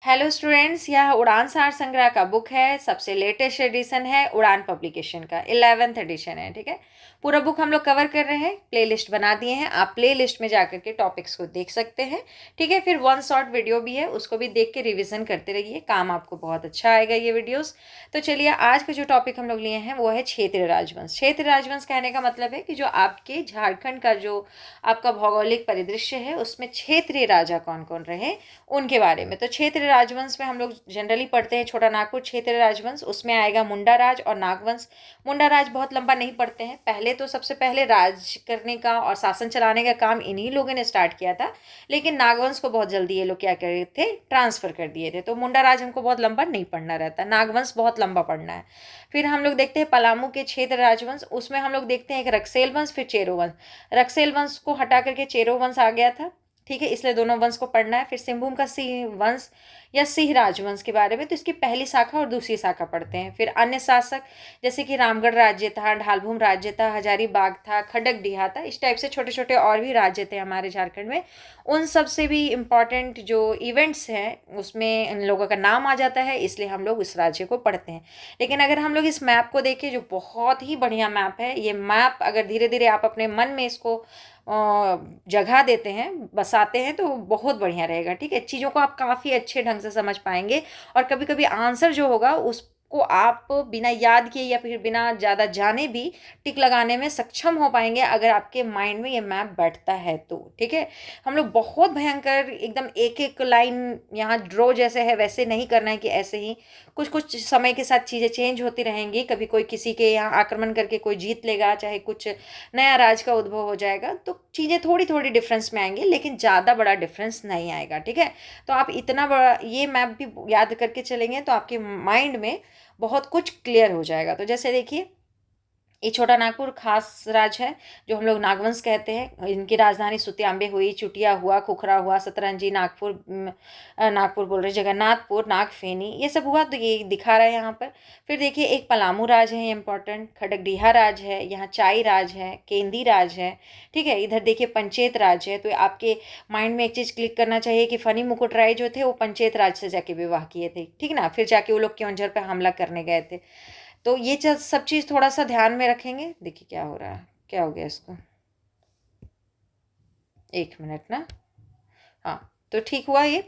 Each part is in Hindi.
हेलो स्टूडेंट्स, यह उड़ान सार संग्रह का बुक है। सबसे लेटेस्ट एडिशन है, उड़ान पब्लिकेशन का 11th एडिशन है। ठीक है, पूरा बुक हम लोग कवर कर रहे हैं, प्लेलिस्ट बना दिए हैं। आप प्लेलिस्ट में जाकर के टॉपिक्स को देख सकते हैं। ठीक है, फिर वन शॉर्ट वीडियो भी है, उसको भी देख के रिवीजन करते रहिए, काम आपको बहुत अच्छा आएगा ये वीडियोस। तो चलिए, आज का जो टॉपिक हम लोग लिए हैं वो है क्षेत्रीय राजवंश। क्षेत्रीय राजवंश कहने का मतलब है कि जो आपके झारखंड का जो आपका भौगोलिक परिदृश्य है उसमें क्षेत्रीय राजा कौन कौन रहे उनके बारे में। तो क्षेत्रीय राजवंश में हम लोग जनरली पढ़ते हैं छोटा नागपुर क्षेत्रीय राजवंश, उसमें आएगा मुंडा राज और नागवंश। मुंडा राज बहुत लंबा नहीं पढ़ते हैं, पहले तो सबसे पहले राज करने का और शासन चलाने का काम इन्हीं लोगों ने स्टार्ट किया था, लेकिन नागवंश को बहुत जल्दी ये लोग क्या कर रहे थे, ट्रांसफर कर दिए थे। तो मुंडा राज हमको बहुत लंबा नहीं पढ़ना रहता, नागवंश बहुत लंबा पढ़ना है। फिर हम लोग देखते हैं पलामू के क्षेत्र राजवंश, उसमें हम लोग देखते हैं एक रक्सेल वंश फिर चेरो वंश। रक्सेल वंश को हटा करके चेरो वंश आ गया था। ठीक है, इसलिए दोनों वंश को पढ़ना है। फिर सिंहभूम का सिंह वंश या सिंह राजवंश के बारे में, तो इसकी पहली शाखा और दूसरी शाखा पढ़ते हैं। फिर अन्य शासक जैसे कि रामगढ़ राज्य था, ढालभूम राज्य था, हजारीबाग था, खडकडीहा था, इस टाइप से छोटे छोटे और भी राज्य थे हमारे झारखंड में। उन सब से भी इम्पॉर्टेंट जो इवेंट्स हैं उसमें इन लोगों का नाम आ जाता है, इसलिए हम लोग उस राज्य को पढ़ते हैं। लेकिन अगर हम लोग इस मैप को देखें, जो बहुत ही बढ़िया मैप है, ये मैप अगर धीरे धीरे आप अपने मन में इसको जगह देते हैं, बसाते हैं, तो बहुत बढ़िया रहेगा। ठीक है, चीज़ों को आप काफ़ी अच्छे ढंग से समझ पाएंगे और कभी कभी आंसर जो होगा उसको आप बिना याद किए या फिर बिना ज़्यादा जाने भी टिक लगाने में सक्षम हो पाएंगे, अगर आपके माइंड में ये मैप बैठता है तो। ठीक है, हम लोग बहुत भयंकर एकदम एक एक लाइन यहाँ ड्रॉ जैसे है वैसे नहीं करना है कि ऐसे ही कुछ कुछ समय के साथ चीज़ें चेंज होती रहेंगी। कभी कोई किसी के यहाँ आक्रमण करके कोई जीत लेगा, चाहे कुछ नया राज का उद्भव हो जाएगा, तो चीज़ें थोड़ी थोड़ी डिफरेंस में आएंगी, लेकिन ज़्यादा बड़ा डिफरेंस नहीं आएगा। ठीक है, तो आप इतना बड़ा ये मैप भी याद करके चलेंगे तो आपके माइंड में बहुत कुछ क्लियर हो जाएगा। तो जैसे देखिए, ये छोटा नागपुर खास राज है जो हम लोग नागवंश कहते हैं। इनकी राजधानी सुत्याम्बे हुई, चुटिया हुआ, खुखरा हुआ, सतरंजी, नागपुर, नागपुर बोल रहे, जगन्नाथपुर, नागफेनी, ये सब हुआ। तो ये दिखा रहा है यहाँ पर। फिर देखिए, एक पलामू राज है, ये इंपॉर्टेंट, खडकडीहा राज है, यहाँ चाई राज है, केंदी राज है। ठीक है, इधर देखिए पंचेत राज है। तो आपके माइंड में एक चीज़ क्लिक करना चाहिए कि फनी मुकुट राय जो थे वो पंचेत राज से जाके विवाह किए थे। ठीक ना, फिर जाके वो लोग क्योंझर पर हमला करने गए थे। तो ये सब चीज़ थोड़ा सा ध्यान में रखेंगे। देखिए क्या हो रहा है, क्या हो गया इसको, एक मिनट ना। हाँ, तो ठीक हुआ ये।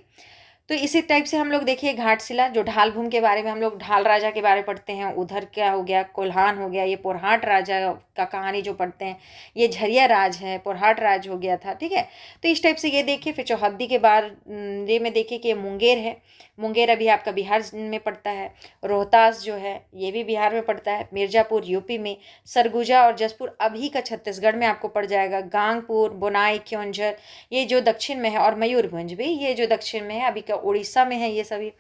तो इसी टाइप से हम लोग देखिए घाटशिला, जो ढाल भूमि के बारे में हम लोग ढाल राजा के बारे में पढ़ते हैं, उधर क्या हो गया, कोल्हान हो गया। ये पोरहाट राजा का कहानी जो पढ़ते हैं, ये झरिया राज है, पोरहाट राज हो गया था। ठीक है, तो इस टाइप से ये देखिए। फिर चौहद्दी के बारे में देखिए कि ये मुंगेर है। मुंगेर अभी आपका बिहार में पड़ता है। रोहतास जो है ये भी बिहार में पड़ता है। मिर्ज़ापुर यूपी में। सरगुजा और जसपुर अभी का छत्तीसगढ़ में आपको पड़ जाएगा। गांगपुर, बोनाई, क्योंझर ये जो दक्षिण में है, और मयूरभंज भी ये जो दक्षिण में है, अभी का उड़ीसा में है ये सभी।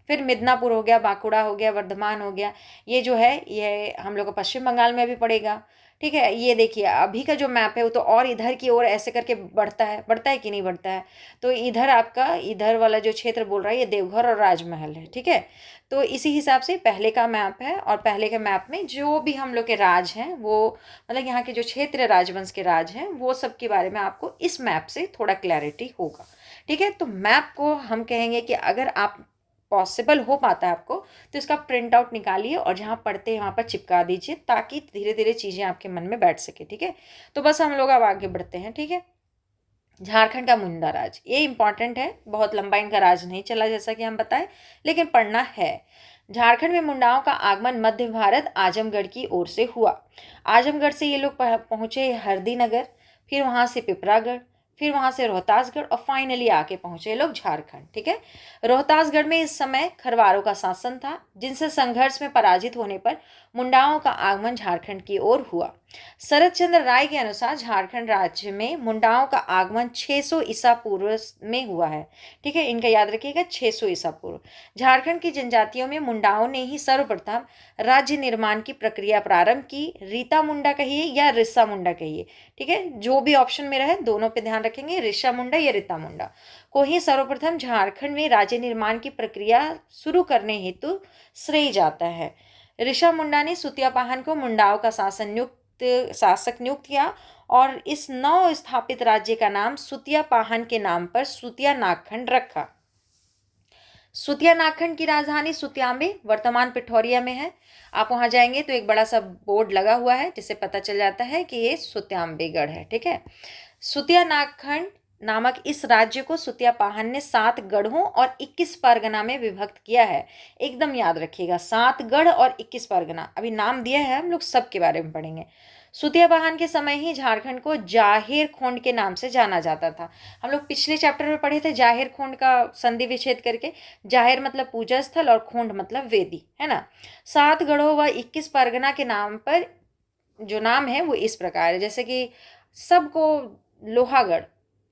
फिर मिदनापुर हो गया, बांकुड़ा हो गया, वर्धमान हो गया, ये जो है ये हम लोग का पश्चिम बंगाल में भी पड़ेगा। ठीक है, ये देखिए अभी का जो मैप है वो तो और इधर की ओर ऐसे करके बढ़ता है कि नहीं बढ़ता है। तो इधर आपका इधर वाला जो क्षेत्र बोल रहा है ये देवघर और राजमहल है। ठीक है, तो इसी हिसाब से पहले का मैप है, और पहले के मैप में जो भी हम लोग के राज हैं वो मतलब यहाँ के जो क्षेत्र राजवंश के राज हैं वो सब के बारे में आपको इस मैप से थोड़ा क्लैरिटी होगा। ठीक है, तो मैप को हम कहेंगे कि अगर आप पॉसिबल हो पाता है आपको तो इसका प्रिंट आउट निकालिए और जहाँ पढ़ते हैं वहाँ पर चिपका दीजिए, ताकि धीरे धीरे चीज़ें आपके मन में बैठ सके। ठीक है, तो बस हम लोग अब आगे बढ़ते हैं। ठीक है, झारखंड का मुंडा राज ये इंपॉर्टेंट है, बहुत लंबा इनका राज नहीं चला जैसा कि हम बताएं, लेकिन पढ़ना है। झारखंड में मुंडाओं का आगमन मध्य भारत आजमगढ़ की ओर से हुआ। आजमगढ़ से ये लोग पहुंचे हरदी नगर, फिर वहां से पिपरागढ़, फिर वहां से रोहतासगढ़, और फाइनली आके पहुंचे लोग झारखंड। ठीक है, रोहतासगढ़ में इस समय खरवारों का शासन था, जिनसे संघर्ष में पराजित होने पर मुंडाओं का आगमन झारखंड की ओर हुआ। शरद चंद्र राय के अनुसार झारखंड राज्य में मुंडाओं का आगमन 600 ईसा पूर्व में हुआ है। ठीक है, इनका याद रखिएगा, 600 ईसा पूर्व। झारखंड की जनजातियों में मुंडाओं ने ही सर्वप्रथम राज्य निर्माण की प्रक्रिया प्रारंभ की। रीता मुंडा कहिए या रिस्सा मुंडा कहिए, ठीक है, जो भी ऑप्शन में रहे दोनों पे ध्यान रखेंगे, रिस्सा मुंडा या रीता मुंडा को ही सर्वप्रथम झारखंड में राज्य निर्माण की प्रक्रिया शुरू करने हेतु श्रेय जाता है। ऋषा मुंडा ने सुतिया पाहन को मुंडाओं का शासक नियुक्त किया, और इस नव स्थापित राज्य का नाम सुतिया पाहन के नाम पर सुतिया नागखंड रखा। सुतिया नागखंड की राजधानी सुतियाम्बे वर्तमान पिठौरिया में है। आप वहां जाएंगे तो एक बड़ा सा बोर्ड लगा हुआ है जिससे पता चल जाता है कि ये सुतियाम्बेगढ़ है। ठीक है। सुतिया नागखंड नामक इस राज्य को सुतिया पाहन ने 7 गढ़ों और 21 परगना में विभक्त किया है। एकदम याद रखिएगा, 7 गढ़ और 21 परगना। अभी नाम दिया है, हम लोग सबके बारे में पढ़ेंगे। सुतिया पाहन के समय ही झारखंड को जाहिर खोंड के नाम से जाना जाता था। हम लोग पिछले चैप्टर में पढ़े थे जाहिर खोंड का संधि विच्छेद करके। जाहिर मतलब पूजा स्थल और खोंड मतलब वेदी, है ना। 7 गढ़ों व 21 परगना के नाम पर जो नाम है वो इस प्रकार है, जैसे कि सबको लोहागढ़,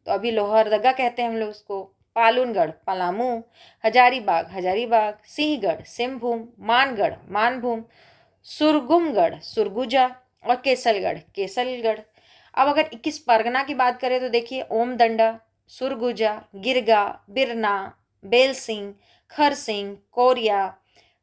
तो अभी लोहरदगा कहते हैं हम लोग उसको। पालूनगढ़ पलामू, हजारीबाग सिंहगढ़ सिंहभूम, मानगढ़ मानभूम, सुरगुमगढ़ सुरगुजा और केसलगढ़। अब अगर 21 परगना की बात करें तो देखिए ओमदंडा, सुरगुजा, गिरगा, बिरना, बेलसिंह, खरसिंह, कोरिया,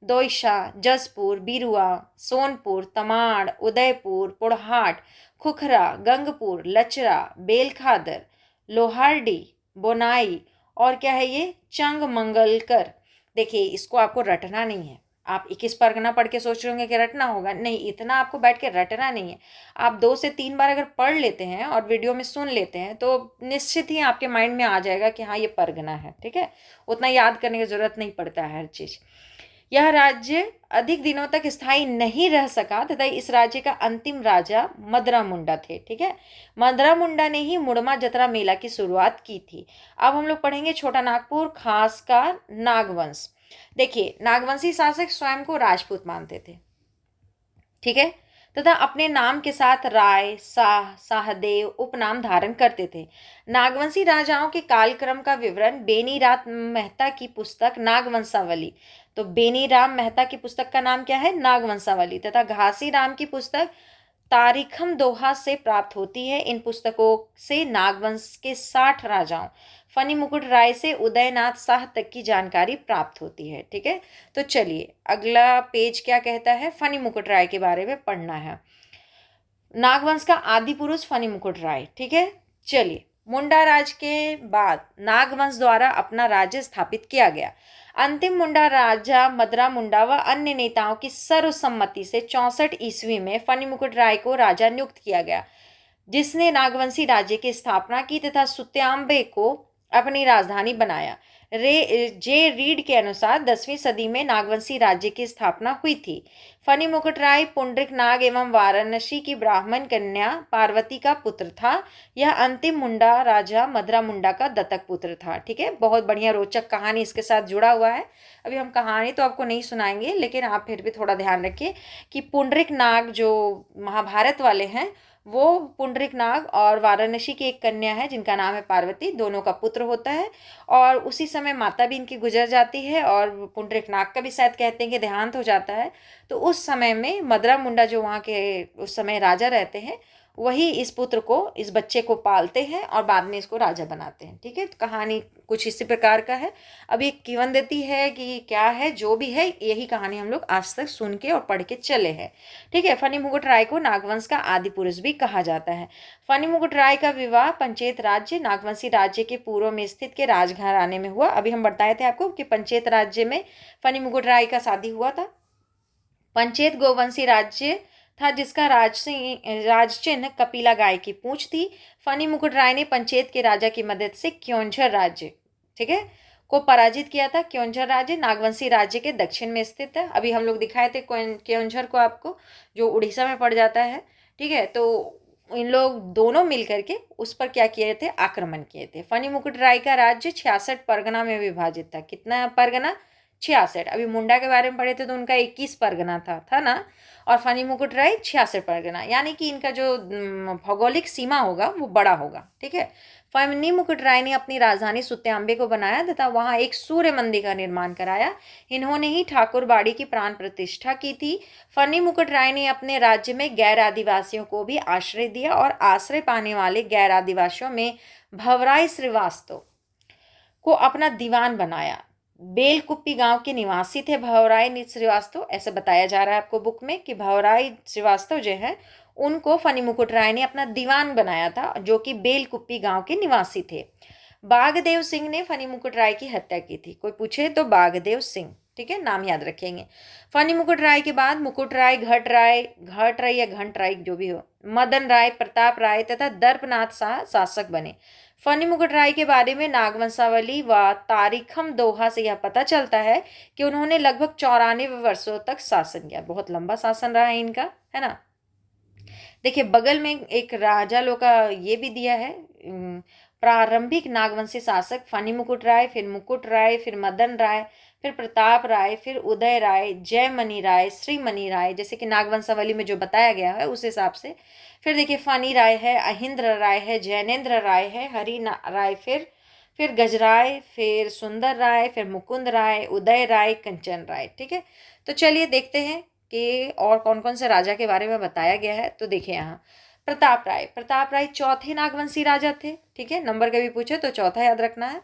दोईशा, जसपुर, बिरुआ, सोनपुर, तमाड़, उदयपुर, पुढ़ाट, खुखरा, गंगपुर, लचरा, बेलखादर, लोहारडी, बोनाई और क्या है ये चंगमंगलकर। देखिए इसको आपको रटना नहीं है। आप 21 परगना पढ़ के सोच रहे होंगे कि रटना होगा, नहीं, इतना आपको बैठ के रटना नहीं है। आप 2 से 3 बार अगर पढ़ लेते हैं और वीडियो में सुन लेते हैं तो निश्चित ही आपके माइंड में आ जाएगा कि हाँ ये परगना है। ठीक है, उतना याद करने की जरूरत नहीं पड़ता है हर चीज। यह राज्य अधिक दिनों तक स्थायी नहीं रह सका तथा इस राज्य का अंतिम राजा मदरा मुंडा थे। ठीक है, मदरा मुंडा ने ही मुड़मा जतरा मेला की शुरुआत की थी। अब हम लोग पढ़ेंगे छोटा नागपुर खास का नागवंश। देखिए नागवंशी शासक स्वयं को राजपूत मानते थे। ठीक है, तथा अपने नाम के साथ राय, शाह, शाहदेव उपनाम धारण करते थे। नागवंशी राजाओं के कालक्रम का विवरण बेनी राम मेहता की पुस्तक नागवंशावली, तो बेनी राम मेहता की पुस्तक का नाम क्या है, नागवंशावली, तथा घासी राम की पुस्तक तारीखम दोहा से प्राप्त होती है। इन पुस्तकों से नागवंश के 60 राजाओं फनी मुकुट राय से उदयनाथ शाह तक की जानकारी प्राप्त होती है। ठीक है, तो चलिए अगला पेज क्या कहता है, फनी मुकुट राय के बारे में पढ़ना है। नागवंश का आदि पुरुष फनी मुकुट राय। ठीक है, चलिए मुंडा राज के बाद नागवंश द्वारा अपना राज्य स्थापित किया गया। अंतिम मुंडा राजा मदरा मुंडा व अन्य नेताओं की सर्वसम्मति से 64 ईस्वी में फनी मुकुट राय को राजा नियुक्त किया गया, जिसने नागवंशी राज्य की स्थापना की तथा सुत्याम्बे को अपनी राजधानी बनाया। जे रीड के अनुसार 10वीं सदी में नागवंशी राज्य की स्थापना हुई थी। फनी मुकुट राय पुंडरिक नाग एवं वाराणसी की ब्राह्मण कन्या पार्वती का पुत्र था। यह अंतिम मुंडा राजा मदरा मुंडा का दत्तक पुत्र था। ठीक है, बहुत बढ़िया रोचक कहानी इसके साथ जुड़ा हुआ है। अभी हम कहानी तो आपको नहीं सुनाएंगे, लेकिन आप फिर भी थोड़ा ध्यान रखिए कि पुंडरिक नाग जो महाभारत वाले हैं वो पुंडरिक नाग और वाराणसी की एक कन्या है जिनका नाम है पार्वती, दोनों का पुत्र होता है। और उसी समय माता भी इनकी गुजर जाती है और पुंडरिक नाग का भी शायद कहते हैं कि देहांत हो जाता है। तो उस समय में मदरा मुंडा जो वहाँ के उस समय राजा रहते हैं वही इस पुत्र को, इस बच्चे को पालते हैं और बाद में इसको राजा बनाते हैं। ठीक है, तो कहानी कुछ इसी प्रकार का है। अब ये कीवन देती है कि क्या है, जो भी है यही कहानी हम लोग आज तक सुन के और पढ़ के चले हैं। ठीक है, फनी मुकुट राय को नागवंश का आदि पुरुष भी कहा जाता है। फनी मुकुट राय का विवाह पंचेत राज्य नागवंशी राज्य के पूर्व में स्थित के राजघराने में हुआ। अभी हम बताए थे आपको कि पंचेत राज्य में फनी मुकुट राय का शादी हुआ था। पंचेत गोवंशी राज्य था जिसका राज चिन्ह कपिला गाय की पूंछ थी। फनी मुकुट राय ने पंचेत के राजा की मदद से क्योंझर राज्य, ठीक है, को पराजित किया था। क्योंझर राज्य नागवंशी राज्य के दक्षिण में स्थित है। अभी हम लोग दिखाए थे क्योंझर को आपको, जो उड़ीसा में पड़ जाता है। ठीक है, तो इन लोग दोनों मिलकर के उस पर क्या किए थे, आक्रमण किए थे। फनी मुकुट राय का राज्य 66 परगना में विभाजित था। कितना परगना, 66। अभी मुंडा के बारे में पढ़े थे तो उनका 21 परगना था ना, और फनी मुकुट राय 66 परगना, यानी कि इनका जो भौगोलिक सीमा होगा वो बड़ा होगा। ठीक है, फनी मुकुट राय ने अपनी राजधानी सुत्याम्बे को बनाया तथा वहां एक सूर्य मंदिर का निर्माण कराया। इन्होंने ही ठाकुरबाड़ी की प्राण प्रतिष्ठा की थी। फनी मुकुट राय ने अपने राज्य में गैर आदिवासियों को भी आश्रय दिया और आश्रय पाने वाले गैर आदिवासियों में भवराय श्रीवास्तव को अपना दीवान बनाया। बेलकुप्पी गांव के निवासी थे भवराय श्रीवास्तव, ऐसा बताया जा रहा है आपको बुक में कि भवराय श्रीवास्तव जो है उनको फनी मुकुट राय ने अपना दीवान बनाया था, जो कि बेलकुप्पी गांव के निवासी थे। बागदेव सिंह ने फनी मुकुट राय की हत्या की थी। कोई पूछे तो बागदेव सिंह, ठीक है, नाम याद रखेंगे। फनी मुकुट राय के बाद मुकुट राय, घट राय या घंट राय जो भी हो, मदन राय, प्रताप राय तथा दर्पनाथ शाह शासक बने। फनी मुकुट राय के बारे में नागवंशावली व तारीखम दोहा से यह पता चलता है कि उन्होंने लगभग 94 वर्षों तक शासन किया। बहुत लंबा शासन रहा है इनका, है ना। देखिए बगल में एक राजा लोग का ये भी दिया है, प्रारंभिक नागवंशी शासक फनी मुकुट राय, फिर मुकुट राय, फिर मदन राय, फिर प्रताप राय, फिर उदय राय, जयमणि राय, श्रीमणि राय, जैसे कि नागवंशावली में जो बताया गया है उस हिसाब से। फिर देखिए फनी राय है, अहिंद्र राय है, जैनेन्द्र राय है, हरि राय, फिर गजराय, फिर सुंदर राय, फिर मुकुंद राय, उदय राय, कंचन राय, ठीक है। तो चलिए देखते हैं कि और कौन कौन से राजा के बारे में बताया गया है। तो देखिए यहाँ प्रताप राय चौथे नागवंशी राजा थे, ठीक है। नंबर कभी पूछे तो चौथा याद रखना है।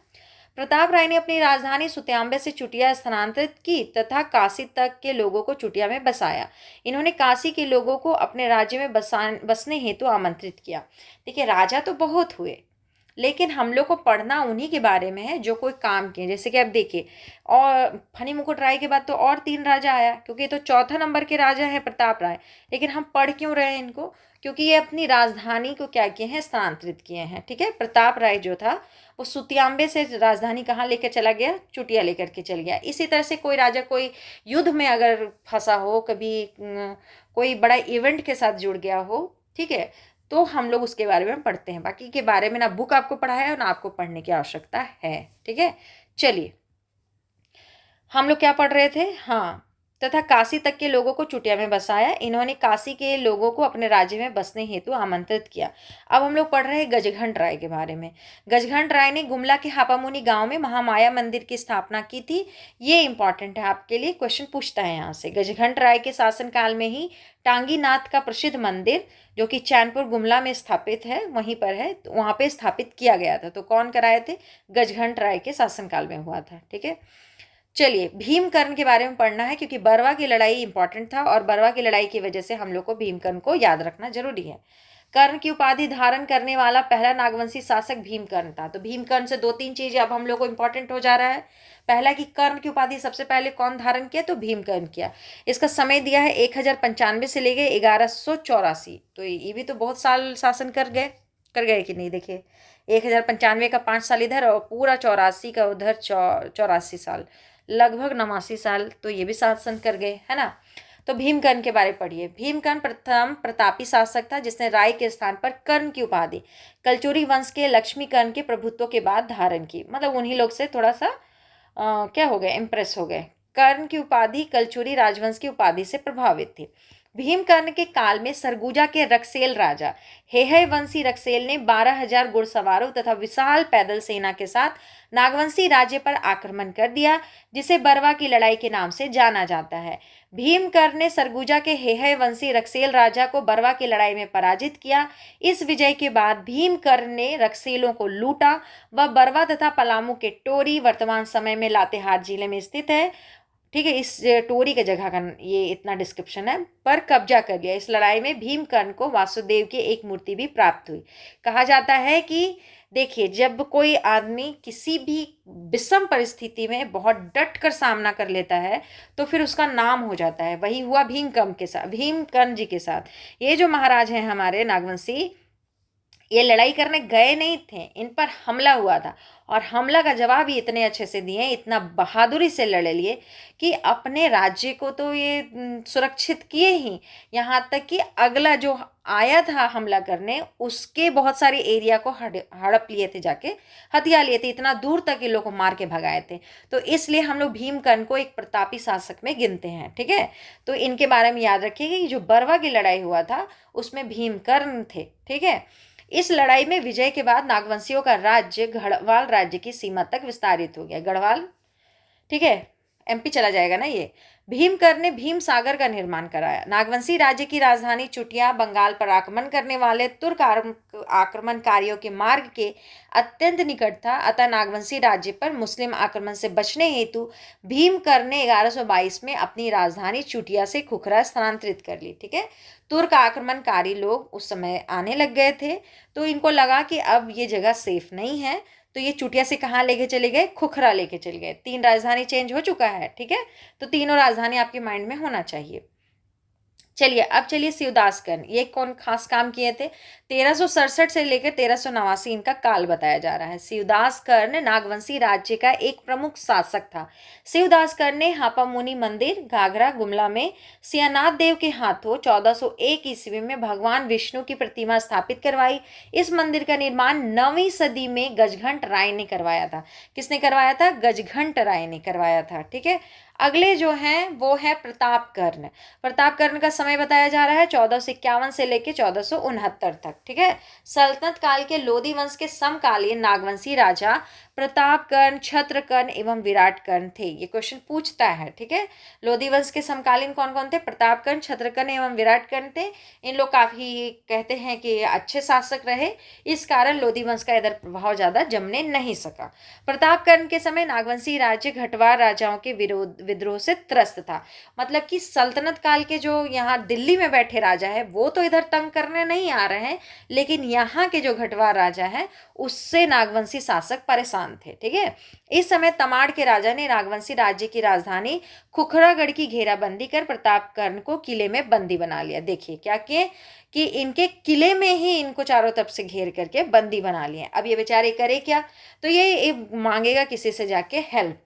प्रताप राय ने अपनी राजधानी सुत्यांबे से चुटिया स्थानांतरित की तथा काशी तक के लोगों को चुटिया में बसाया। इन्होंने काशी के लोगों को अपने राज्य में बसने हेतु आमंत्रित किया। देखिए राजा तो बहुत हुए, लेकिन हम लोग को पढ़ना उन्हीं के बारे में है जो कोई काम किए। जैसे कि अब देखिए, और फनी मुकुट राय के बाद तो और 3 राजा आया, क्योंकि ये तो चौथा नंबर के राजा है प्रताप राय। लेकिन हम पढ़ क्यों रहे हैं इनको, क्योंकि ये अपनी राजधानी को क्या किए हैं, स्थानांतरित किए हैं, ठीक है। प्रताप राय जो था वो सुत्यांबे से राजधानी कहाँ लेकर चला गया, चुटिया लेकर के चल गया। इसी तरह से कोई राजा कोई युद्ध में अगर फंसा हो, कभी कोई बड़ा इवेंट के साथ जुड़ गया हो, ठीक है, तो हम लोग उसके बारे में पढ़ते हैं। बाकी के बारे में ना बुक आपको पढ़ाया है ना आपको पढ़ने की आवश्यकता है, ठीक है। चलिए हम लोग क्या पढ़ रहे थे, हाँ, तथा काशी तक के लोगों को चुटिया में बसाया। इन्होंने काशी के लोगों को अपने राज्य में बसने हेतु आमंत्रित किया। अब हम लोग पढ़ रहे हैं गजघंट राय के बारे में। गजघंट राय ने गुमला के हापामुनि गांव में महामाया मंदिर की स्थापना की थी। ये इंपॉर्टेंट है आपके लिए, क्वेश्चन पूछता है यहाँ से। गजघंट राय के शासनकाल में ही टांगीनाथ का प्रसिद्ध मंदिर जो कि चैनपुर गुमला में स्थापित है, वहीं पर है, तो वहाँ पे स्थापित किया गया था। तो कौन कराए थे, गजघंट राय के शासनकाल में हुआ था, ठीक है। चलिए भीमकर्ण के बारे में पढ़ना है, क्योंकि बरवा की लड़ाई इंपॉर्टेंट था और बरवा की लड़ाई की वजह से हम लोग को भीमकर्ण को याद रखना जरूरी है। कर्ण की उपाधि धारण करने वाला पहला नागवंशी शासक भीमकर्ण था। तो भीमकर्ण से 2-3 चीजें अब हम लोग को इंपॉर्टेंट हो जा रहा है। पहला कि कर्ण की उपाधि सबसे पहले कौन धारण किया, तो भीमकर्ण किया। इसका समय दिया है 1095 से लेके 1184। तो ये भी तो बहुत साल शासन कर गए कि नहीं। देखिए 1095 का 5 साल इधर और पूरा 84 का उधर, 84 साल, लगभग 89 साल तो ये भी शासन कर गए, है ना। तो भीमकर्ण के बारे में पढ़िए। भीमकर्ण प्रथम प्रतापी शासक था जिसने राय के स्थान पर कर्ण की उपाधि कलचुरी वंश के लक्ष्मीकर्ण के प्रभुत्व के बाद धारण की। मतलब उन्हीं लोग से थोड़ा सा क्या हो गए, इम्प्रेस हो गए। कर्ण की उपाधि कलचुरी राजवंश की उपाधि से प्रभावित थी। भीमकर्ण के काल में सरगुजा के रक्सेल राजा हेहय वंशी रक्सेल ने 12,000 घुड़सवारों तथा विशाल पैदल सेना के साथ नागवंशी राज्य पर आक्रमण कर दिया, जिसे बरवा की लड़ाई के नाम से जाना जाता है। भीमकर्ण ने सरगुजा के हेहय वंशी रक्सेल राजा को बरवा की लड़ाई में पराजित किया। इस विजय के बाद भीमकर्ण ने रक्सेलों को लूटा व बरवा तथा पलामू के टोरी, वर्तमान समय में लातेहार जिले में स्थित है, ठीक है, इस टोरी के जगह का ये इतना डिस्क्रिप्शन है, पर कब्जा कर लिया। इस लड़ाई में भीमकर्ण को वासुदेव की एक मूर्ति भी प्राप्त हुई। कहा जाता है कि देखिए जब कोई आदमी किसी भी विषम परिस्थिति में बहुत डट कर सामना कर लेता है तो फिर उसका नाम हो जाता है। वही हुआ भीमकर्ण के साथ, भीमकर्ण जी के साथ। ये जो महाराज हैं हमारे नागवंशी, ये लड़ाई करने गए नहीं थे, इन पर हमला हुआ था और हमला का जवाब ही इतने अच्छे से दिए, इतना बहादुरी से लड़ लिए कि अपने राज्य को तो ये सुरक्षित किए ही, यहाँ तक कि अगला जो आया था हमला करने उसके बहुत सारे एरिया को हड़प लिए थे, जाके हथिया लिए थे, इतना दूर तक इन लोग को मार के भगाए थे। तो इसलिए हम लोग भीमकर्ण को एक प्रतापी शासक में गिनते हैं, ठीक है। तो इनके बारे में याद रखिएगा कि जो बरवा की लड़ाई हुआ था उसमें भीमकर्ण थे, ठीक है। इस लड़ाई में विजय के बाद नागवंशियों का राज्य गढ़वाल राज्य की सीमा तक विस्तारित हो गया। गढ़वाल, ठीक है, एमपी चला जाएगा ना ये। भीमकर्ण ने भीम सागर का निर्माण कराया। नागवंशी राज्य की राजधानी चुटिया बंगाल पर आक्रमण करने वाले तुर्क आक्रमणकारियों के मार्ग के अत्यंत निकट था, अतः नागवंशी राज्य पर मुस्लिम आक्रमण से बचने हेतु भीमकर्ण ने 1122 में अपनी राजधानी चुटिया से खुखरा स्थानांतरित कर ली, ठीक है। तुर्क आक्रमणकारी लोग उस समय आने लग गए थे, तो इनको लगा कि अब ये जगह सेफ नहीं है, तो ये चुटिया से कहाँ लेके चले गए, खुखरा लेके चले गए। 3 राजधानी चेंज हो चुका है, ठीक है। तो तीनों राजधानी आपके माइंड में होना चाहिए। चलिए अब चलिए शिवदास कर्ण, ये कौन खास काम किए थे। 1367 से लेकर 1389 इनका काल बताया जा रहा है। शिवदास कर्ण नागवंशी राज्य का एक प्रमुख शासक था। शिवदास कर्ण ने हापामुनि मंदिर घाघरा गुमला में सियानाथ देव के हाथों 1401 ईस्वी में भगवान विष्णु की प्रतिमा स्थापित करवाई। इस मंदिर का निर्माण 9वीं सदी में गजघंट राय ने करवाया था। किसने करवाया था, गजघंट राय ने करवाया था, ठीक है। अगले जो हैं वो है प्रताप कर्ण। प्रताप कर्ण का समय बताया जा रहा है 1451 से लेकर 1469 तक, ठीक है। सल्तनत काल के लोधी वंश के समकालीन नागवंशी राजा प्रताप कर्ण, छत्र कर्ण एवं विराट कर्ण थे। ये क्वेश्चन पूछता है, ठीक है। लोधी वंश के समकालीन कौन कौन थे, प्रताप कर्ण, छत्र कर्ण एवं विराट कर्ण थे। इन लोग काफी कहते हैं कि अच्छे शासक रहे, इस कारण लोधी वंश का इधर प्रभाव ज्यादा जमने नहीं सका। प्रताप कर्ण के समय नागवंशी राज्य घटवार राजाओं के विद्रोह से त्रस्त था। मतलब कि सल्तनत काल के जो यहाँ दिल्ली में बैठे राजा है वो तो इधर तंग करने नहीं आ रहे हैं, लेकिन यहाँ के जो घटवार राजा है उससे नागवंशी शासक परेशान थे, ठीक है। इस समय तमाड़ के राजा ने नागवंशी राज्य की राजधानी खुखरागढ़ की घेराबंदी कर प्रताप कर्ण को किले में बंदी बना लिया। देखिए क्या किए कि इनके किले में ही इनको चारों तरफ से घेर करके बंदी बना लिए। अब ये बेचारे करे क्या, तो ये मांगेगा किसी से जाके हेल्प।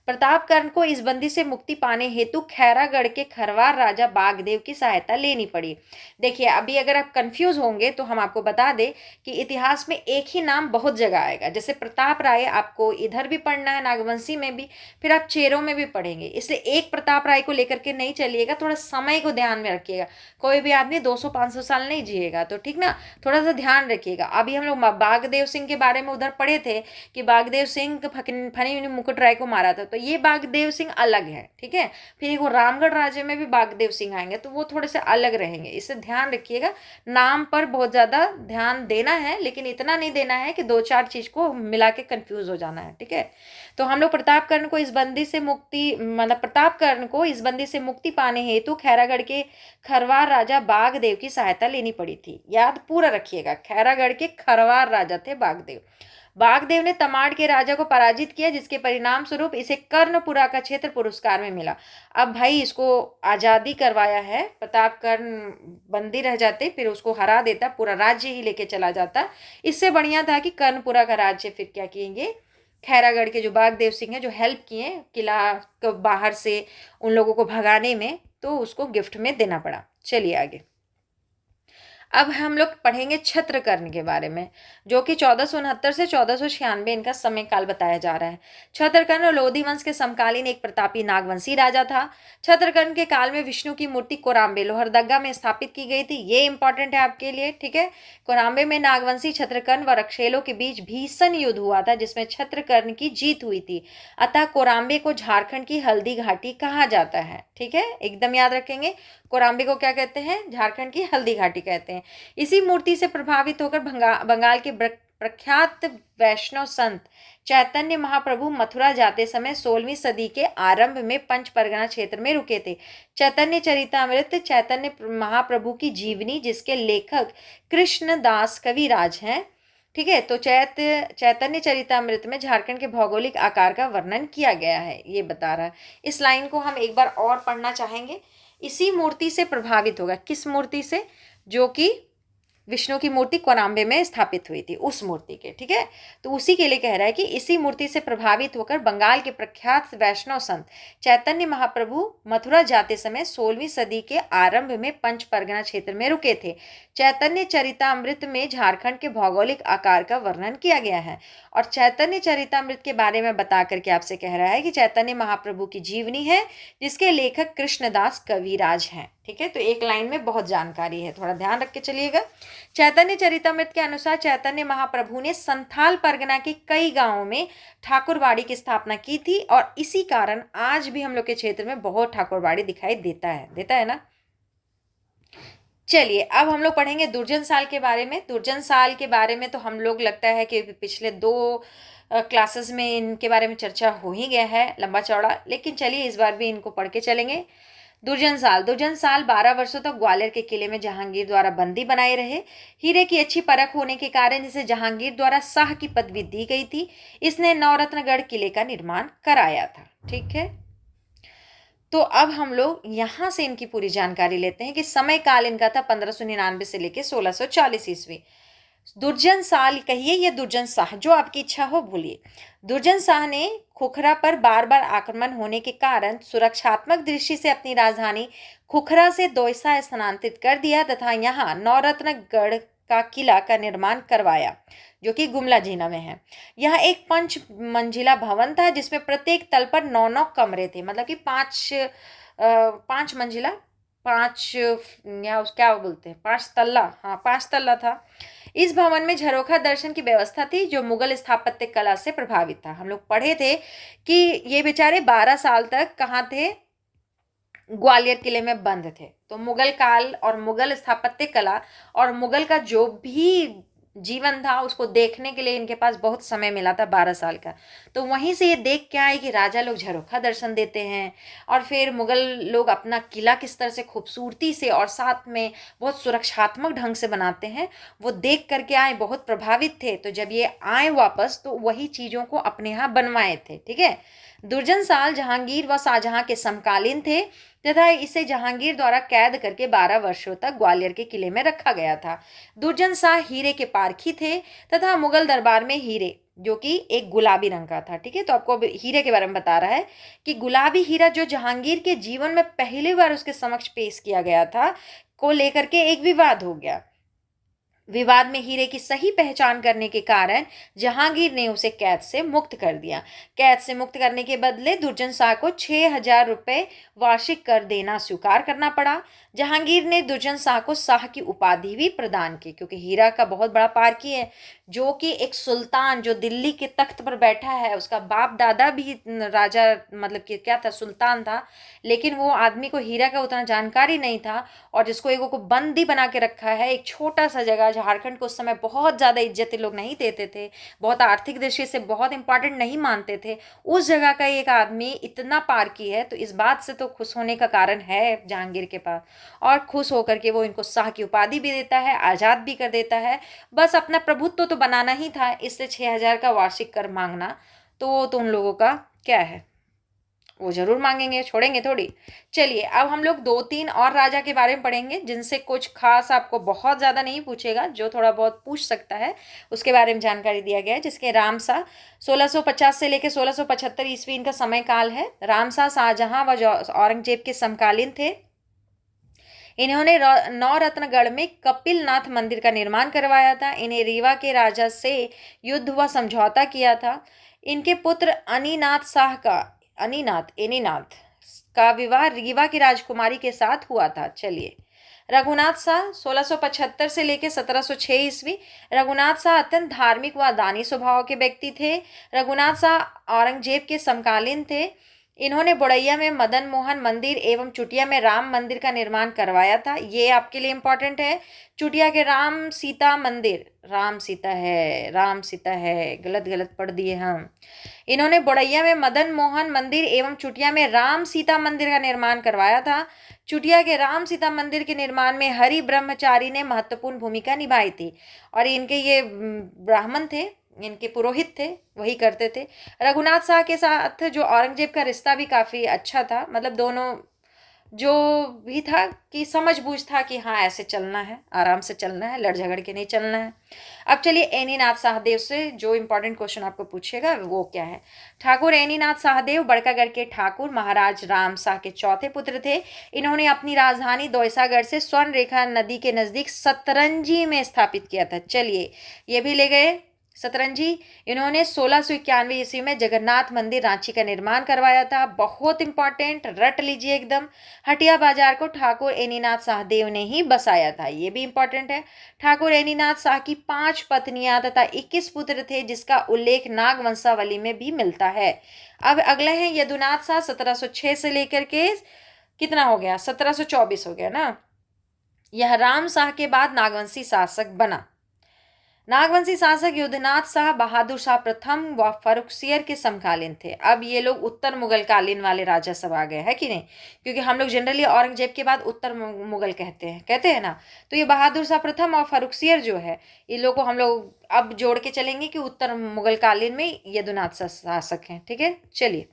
प्रताप कर्ण को इस बंदी से मुक्ति पाने हेतु खैरागढ़ के खरवार राजा बागदेव की सहायता लेनी पड़ी। देखिए अभी अगर आप कंफ्यूज होंगे तो हम आपको बता दें कि इतिहास में एक ही नाम बहुत जगह आएगा। जैसे प्रताप राय आपको इधर भी पढ़ना है, नागवंशी में भी, फिर आप चेरों में भी पढ़ेंगे, इसलिए एक प्रताप राय को लेकर के नहीं चलिएगा, थोड़ा समय को ध्यान में रखिएगा। कोई भी आदमी 200-500 साल नहीं जिएगा, तो ठीक ना, थोड़ा सा ध्यान रखिएगा। अभी हम लोग बागदेव सिंह के बारे में उधर पढ़े थे कि बागदेव सिंह फनी मुकुट राय को मारा था, तो ये बागदेव सिंह अलग है, ठीक है। फिर वो रामगढ़ राज्य में भी बागदेव सिंह आएंगे तो वो थोड़े से अलग रहेंगे, इसे ध्यान रखिएगा। नाम पर बहुत ज्यादा ध्यान देना है, लेकिन इतना नहीं देना है कि 2-4 चीज को मिला के कंफ्यूज हो जाना है, ठीक है। तो हम लोग प्रताप कर्ण को इस बंदी से मुक्ति मतलब प्रताप कर्ण को इस बंदी से मुक्ति पाने हेतु खैरागढ़ के खरवार राजा बागदेव की सहायता लेनी पड़ी थी। याद पूरा रखिएगा, खैरागढ़ के खरवार राजा थे बागदेव। बागदेव ने तमाड़ के राजा को पराजित किया, जिसके परिणाम स्वरूप इसे कर्णपुरा का क्षेत्र पुरस्कार में मिला। अब भाई इसको आजादी करवाया है, प्रताप कर्ण बंदी रह जाते, फिर उसको हरा देता, पूरा राज्य ही लेके चला जाता। इससे बढ़िया था कि कर्णपुरा का राज्य फिर क्या किएंगे, खैरागढ़ के जो बागदेव सिंह है जो हेल्प किए किला को बाहर से उन लोगों को भगाने में, तो उसको गिफ्ट में देना पड़ा। चलिए आगे। अब हम लोग पढ़ेंगे छत्र कर्ण के बारे में, जो कि 1469 से 1496 इनका समय काल बताया जा रहा है। छत्र कर्ण लोधी वंश के समकालीन एक प्रतापी नागवंशी राजा था। छत्र कर्ण के काल में विष्णु की मूर्ति कोराम्बे लोहरदग्गा में स्थापित की गई थी। ये इंपॉर्टेंट है आपके लिए, ठीक है। कोराम्बे में नागवंशी छत्र कर्ण व रक्षेलों के बीच भीषण युद्ध हुआ था, जिसमें छत्र कर्ण की जीत हुई थी। अतः कोराम्बे को झारखंड की हल्दी घाटी कहा जाता है, ठीक है, एकदम याद रखेंगे। कोराम्बे को क्या कहते हैं, झारखंड की हल्दी घाटी कहते हैं। इसी मूर्ति से प्रभावित होकर बंगाल के प्रख्यात वैष्णव संत चैतन्य महाप्रभु मथुरा जाते समय 16वीं सदी के आरंभ में पंच परगना क्षेत्र में रुके थे। चैतन्य चरितामृत चैतन्य महाप्रभु की जीवनी, जिसके लेखक कृष्णदास कविराज हैं, ठीक है। तो चैतन्य चरितामृत में झारखंड के भौगोलिक आकार का वर्णन किया गया है, ये बता रहा है। इस लाइन को हम एक बार और पढ़ना चाहेंगे। इसी मूर्ति से प्रभावित होगा, किस मूर्ति से, जो कि विष्णु की मूर्ति कोराम्बे में स्थापित हुई थी, उस मूर्ति के, ठीक है। तो उसी के लिए कह रहा है कि इसी मूर्ति से प्रभावित होकर बंगाल के प्रख्यात वैष्णव संत चैतन्य महाप्रभु मथुरा जाते समय 16वीं सदी के आरंभ में पंच परगना क्षेत्र में रुके थे। चैतन्य चरितामृत में झारखंड के भौगोलिक आकार का वर्णन किया गया है। और चैतन्य चरितामृत के बारे में बता करके आपसे कह रहा है कि चैतन्य महाप्रभु की जीवनी है, जिसके लेखक कृष्णदास कविराज हैं, ठीक है। तो एक लाइन में बहुत जानकारी है, थोड़ा ध्यान रख के चलिएगा। चैतन्य चरितामृत के अनुसार चैतन्य महाप्रभु ने संथाल परगना के कई गांवों में ठाकुरबाड़ी की स्थापना की थी, और इसी कारण आज भी हम लोग के क्षेत्र में बहुत ठाकुरबाड़ी दिखाई देता है ना। चलिए अब हम लोग पढ़ेंगे दुर्जन साल के बारे में। दुर्जन साल के बारे में तो हम लोग लगता है कि पिछले 2 क्लासेस में इनके बारे में चर्चा हो ही गया है लंबा चौड़ा, लेकिन चलिए इस बार भी इनको पढ़ के चलेंगे। दुर्जन साल 12 वर्षों तक ग्वालियर के किले में जहांगीर द्वारा बंदी बनाए रहे। हीरे की अच्छी परख होने के कारण इसे जहांगीर द्वारा शाह की पदवी दी गई थी। इसने नवरत्नगढ़ किले का निर्माण कराया था। ठीक है, तो अब हम लोग यहां से इनकी पूरी जानकारी लेते हैं कि समय काल इनका था 1599 से लेकर 1640 ईस्वी। दुर्जन साल कहिए या दुर्जन शाह, जो आपकी इच्छा हो बोलिए। दुर्जन शाह ने खुखरा पर बार बार आक्रमण होने के कारण सुरक्षात्मक दृष्टि से अपनी राजधानी खुखरा से दौसा स्थानांतरित कर दिया तथा यहाँ नवरत्नगढ़ का किला का निर्माण करवाया, जो कि गुमला जिला में है। यह एक 5 मंजिला भवन था जिसमें प्रत्येक तल पर 9 कमरे थे, मतलब कि 5 मंजिला, 5 या उस क्या बोलते हैं 5 तल्ला, हाँ 5 तल्ला था। इस भवन में झरोखा दर्शन की व्यवस्था थी जो मुगल स्थापत्य कला से प्रभावित था। हम लोग पढ़े थे कि ये बेचारे 12 साल तक कहाँ थे, ग्वालियर किले में बंद थे। तो मुगल काल और मुगल स्थापत्य कला और मुगल का जो भी जीवन था उसको देखने के लिए इनके पास बहुत समय मिला था, 12 साल का। तो वहीं से ये देख के आए कि राजा लोग झरोखा दर्शन देते हैं और फिर मुगल लोग अपना किला किस तरह से खूबसूरती से और साथ में बहुत सुरक्षात्मक ढंग से बनाते हैं, वो देख करके आए, बहुत प्रभावित थे। तो जब ये आए वापस तो वही चीज़ों को अपने यहाँ बनवाए थे। ठीक है, दुर्जन साल जहांगीर व शाहजहां के समकालीन थे तथा इसे जहांगीर द्वारा कैद करके 12 वर्षों तक ग्वालियर के किले में रखा गया था। दुर्जन शाह हीरे के पारखी थे तथा मुगल दरबार में हीरे, जो कि एक गुलाबी रंग का था। ठीक है, तो आपको हीरे के बारे में बता रहा है कि गुलाबी हीरा जो जहांगीर के जीवन में पहली बार उसके समक्ष पेश किया गया था को लेकर के एक विवाद हो गया। विवाद में हीरे की सही पहचान करने के कारण जहांगीर ने उसे कैद से मुक्त कर दिया। कैद से मुक्त करने के बदले दुर्जन शाह को 6,000 रुपये वार्षिक कर देना स्वीकार करना पड़ा। जहांगीर ने दुर्जन शाह को शाह की उपाधि भी प्रदान की, क्योंकि हीरा का बहुत बड़ा पारखी है, जो कि एक सुल्तान जो दिल्ली के तख्त पर बैठा है, उसका बाप दादा भी राजा मतलब कि क्या था, सुल्तान था, लेकिन वो आदमी को हीरा का उतना जानकारी नहीं था और जिसको एगो को बंदी बना के रखा है एक छोटा सा जगह। झारखंड को उस समय बहुत ज़्यादा इज्जत लोग नहीं देते थे, बहुत आर्थिक दृष्टि से बहुत इंपॉर्टेंट नहीं मानते थे। उस जगह का एक आदमी इतना पारकी है, तो इस बात से तो खुश होने का कारण है जहांगीर के पास, और खुश होकर के वो इनको शाह की उपाधि भी देता है, आज़ाद भी कर देता है। बस अपना प्रभुत्व तो बनाना ही था, इससे 6,000 का वार्षिक कर मांगना तो उन लोगों का क्या है, वो जरूर मांगेंगे, छोड़ेंगे थोड़ी। चलिए अब हम लोग 2-3 और राजा के बारे में पढ़ेंगे जिनसे कुछ खास आपको बहुत ज़्यादा नहीं पूछेगा, जो थोड़ा बहुत पूछ सकता है उसके बारे में जानकारी दिया गया है। जिसके रामशाह 1650 से लेकर 1675 ईस्वी इनका समय काल है। रामशाह शाहजहां व औरंगजेब के समकालीन थे। इन्होंने नवरत्नगढ़ में कपिल नाथ मंदिर का निर्माण करवाया था। इन्हें रीवा के राजा से युद्ध व समझौता किया था। इनके पुत्र एनीनाथ का विवाह रीवा की राजकुमारी के साथ हुआ था। चलिए, रघुनाथ शाह 1675 से लेकर 1706 ईस्वी। रघुनाथ शाह अत्यंत धार्मिक व दानी स्वभाव के व्यक्ति थे। रघुनाथ शाह औरंगजेब के समकालीन थे। इन्होंने बुड़ैया में मदन मोहन मंदिर एवं चुटिया में राम मंदिर का निर्माण करवाया था। ये आपके लिए इंपॉर्टेंट है। चुटिया के राम सीता मंदिर, राम सीता है, गलत पढ़ दिए हम। इन्होंने बुड़ैया में मदन मोहन मंदिर एवं चुटिया में राम सीता मंदिर का निर्माण करवाया था। चुटिया के राम सीता मंदिर के निर्माण में हरि ब्रह्मचारी ने महत्वपूर्ण भूमिका निभाई थी, और इनके ये ब्राह्मण थे, इनके पुरोहित थे, वही करते थे। रघुनाथ शाह के साथ जो औरंगजेब का रिश्ता भी काफ़ी अच्छा था, मतलब दोनों जो भी था कि समझ बूझ था कि हाँ ऐसे चलना है, आराम से चलना है, लड़ झगड़ के नहीं चलना है। अब चलिए एनीनाथ शाहदेव से जो इम्पोर्टेंट क्वेश्चन आपको पूछेगा वो क्या है। ठाकुर एनीनाथ शाहदेव बड़कागढ़ के ठाकुर महाराज राम शाह के चौथे पुत्र थे। इन्होंने अपनी राजधानी दौसागढ़ से स्वर्ण रेखा नदी के नज़दीक सतरंजी में स्थापित किया था। चलिए ये भी ले गए सतरंजी। इन्होंने 1691 ईस्वी में जगन्नाथ मंदिर रांची का निर्माण करवाया था। बहुत इंपॉर्टेंट, रट लीजिए एकदम। हटिया बाजार को ठाकुर एनीनाथ शाहदेव ने ही बसाया था, ये भी इंपॉर्टेंट है। ठाकुर एनीनाथ शाह की 5 पत्नियां तथा 21 पुत्र थे, जिसका उल्लेख नाग वंशावली में भी मिलता है। अब अगले हैं यदुनाथ शाह 1706 से लेकर के कितना हो गया, 1724 हो गया ना। यह राम शाह के बाद नागवंशी शासक बना। नागवंशी शासक युद्धनाथ शाह, बहादुर शाह प्रथम व फर्रुखसियर के समकालीन थे। अब ये लोग उत्तर मुगल कालीन वाले राजा सब आ गए, है कि नहीं, क्योंकि हम लोग जनरली औरंगजेब के बाद उत्तर मुगल कहते हैं ना। तो ये बहादुर शाह प्रथम और फर्रुखसियर जो है, इन लोग को हम लोग अब जोड़ के चलेंगे कि उत्तर मुगल कालीन में यदुनाथ शासक हैं। ठीक है, चलिए।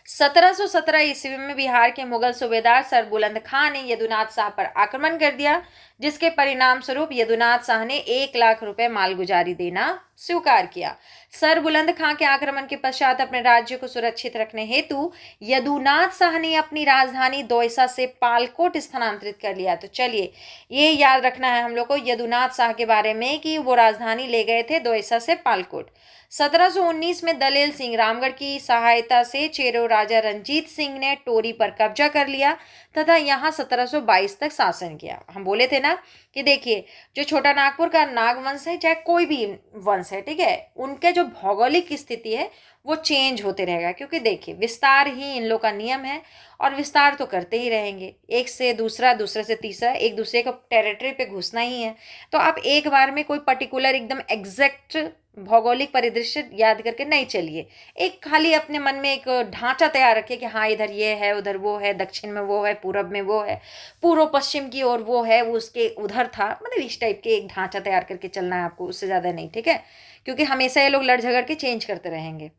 1717 ईस्वी में बिहार के मुगल सूबेदार सर बुलंद खां ने यदुनाथ शाह पर आक्रमण कर दिया, जिसके परिणाम स्वरूप यदुनाथ शाह ने 1 लाख रुपए मालगुजारी देना स्वीकार किया। सर बुलंद खां के आक्रमण के पश्चात अपने राज्य को सुरक्षित रखने हेतु यदुनाथ शाह ने अपनी राजधानी दोयसा से पालकोट स्थानांतरित कर लिया। तो चलिए, ये याद रखना है हम लोग को यदुनाथ शाह के बारे में कि वो राजधानी ले गए थे दोयसा से पालकोट। 1719 में दलेल सिंह रामगढ़ की सहायता से चेरो राजा रंजीत सिंह ने टोरी पर कब्जा कर लिया तथा यहाँ 1722 तक शासन किया। हम बोले थे ना कि देखिए, जो छोटा नागपुर का नागवंश है, चाहे कोई भी वंश है, ठीक है, उनके जो भौगोलिक स्थिति है वो चेंज होते रहेगा, क्योंकि देखिए विस्तार ही इन लोग का नियम है और विस्तार तो करते ही रहेंगे, एक से दूसरा, दूसरे से तीसरा, एक दूसरे को टेरिटरी पे घुसना ही है। तो आप एक बार में कोई पर्टिकुलर एकदम एग्जैक्ट भौगोलिक परिदृश्य याद करके नहीं चलिए, एक खाली अपने मन में एक ढांचा तैयार रखिए कि हाँ इधर ये है, उधर वो है, दक्षिण में वो है, पूरब में वो है, पूर्व पश्चिम की ओर वो है, वो उसके उधर था, मतलब इस टाइप के एक ढांचा तैयार करके चलना है आपको, उससे ज़्यादा नहीं। ठीक है, क्योंकि हमेशा ये लोग लड़ झगड़ के चेंज करते रहेंगे।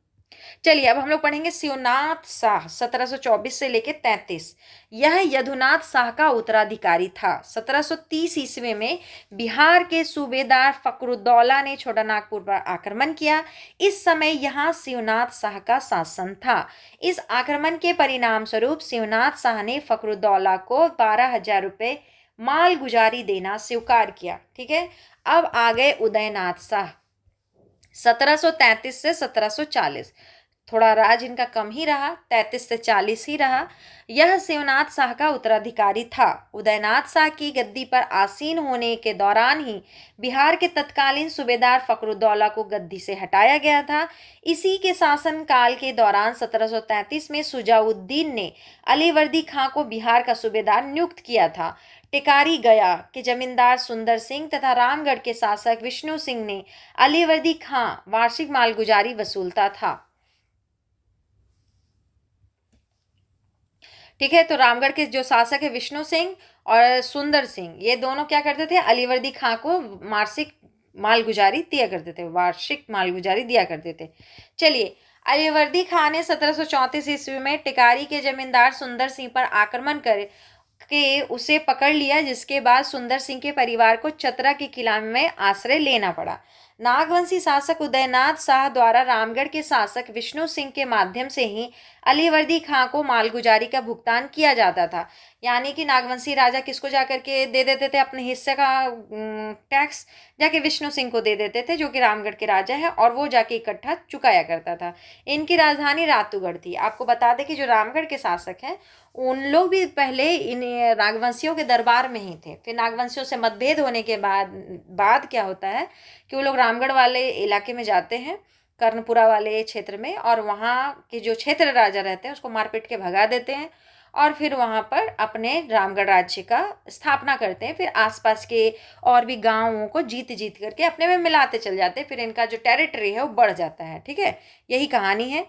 चलिए, अब हम लोग पढ़ेंगे शिवनाथ शाह 1724 से लेके 33। यह यदुनाथ शाह का उत्तराधिकारी था। 1730 ईस्वी में बिहार के सूबेदार फकरुद्दौला ने छोटा नागपुर पर आक्रमण किया। इस समय यहाँ शिवनाथ शाह का शासन था। इस आक्रमण के परिणाम स्वरूप शिवनाथ शाह ने फकरुद्दौला को 12,000 रुपये माल गुजारी देना स्वीकार किया। ठीक है, अब आ गए उदयनाथ शाह 1733 से 1740। थोड़ा राज इनका कम ही रहा, 33 से 40 ही रहा। यह शिवनाथ शाह का उत्तराधिकारी था। उदयनाथ शाह की गद्दी पर आसीन होने के दौरान ही बिहार के तत्कालीन सूबेदार फकरुद्दौला को गद्दी से हटाया गया था। इसी के शासन काल के दौरान 1733 में सुजाउद्दीन ने अलीवर्दी खां को बिहार का सूबेदार नियुक्त किया था। टिकारी गया के जमींदार सुंदर सिंह तथा रामगढ़ के शासक विष्णु सिंह ने अलीवर्दी खां वार्षिक मालगुजारी वसूलता था। ठीक है, तो रामगढ़ के जो शासक है विष्णु सिंह और सुंदर सिंह, ये दोनों क्या करते थे, अलीवर्दी खां को वार्षिक मालगुजारी दिया करते थे, वार्षिक मालगुजारी दिया करते थे। चलिए, अलीवर्दी खां ने 1734 ईस्वी में टिकारी के जमींदार सुंदर सिंह पर आक्रमण कर के उसे पकड़ लिया, जिसके बाद सुंदर सिंह के परिवार को चतरा के किला में आश्रय लेना पड़ा। नागवंशी शासक उदयनाथ शाह द्वारा रामगढ़ के शासक विष्णु सिंह के माध्यम से ही अलीवर्दी खां को मालगुजारी का भुगतान किया जाता था। यानी कि नागवंशी राजा किसको जाकर के दे देते थे अपने हिस्से का टैक्स, जाके विष्णु सिंह को दे देते थे, जो कि रामगढ़ के राजा है, और वो जाके इकट्ठा चुकाया करता था। इनकी राजधानी रातूगढ़ थी। आपको बता दें कि जो रामगढ़ के शासक हैं उन लोग भी पहले इन नागवंशियों के दरबार में ही थे। फिर नागवंशियों से मतभेद होने के बाद क्या होता है कि वो लोग रामगढ़ वाले इलाके में जाते हैं, कर्णपुरा वाले क्षेत्र में, और वहाँ के जो क्षेत्र राजा रहते हैं उसको मारपीट के भगा देते हैं और फिर वहाँ पर अपने रामगढ़ राज्य का स्थापना करते हैं। फिर आसपास के और भी गांवों को जीत जीत करके अपने में मिलाते चल जाते हैं। फिर इनका जो टेरिटरी है वो बढ़ जाता है। ठीक है, यही कहानी है।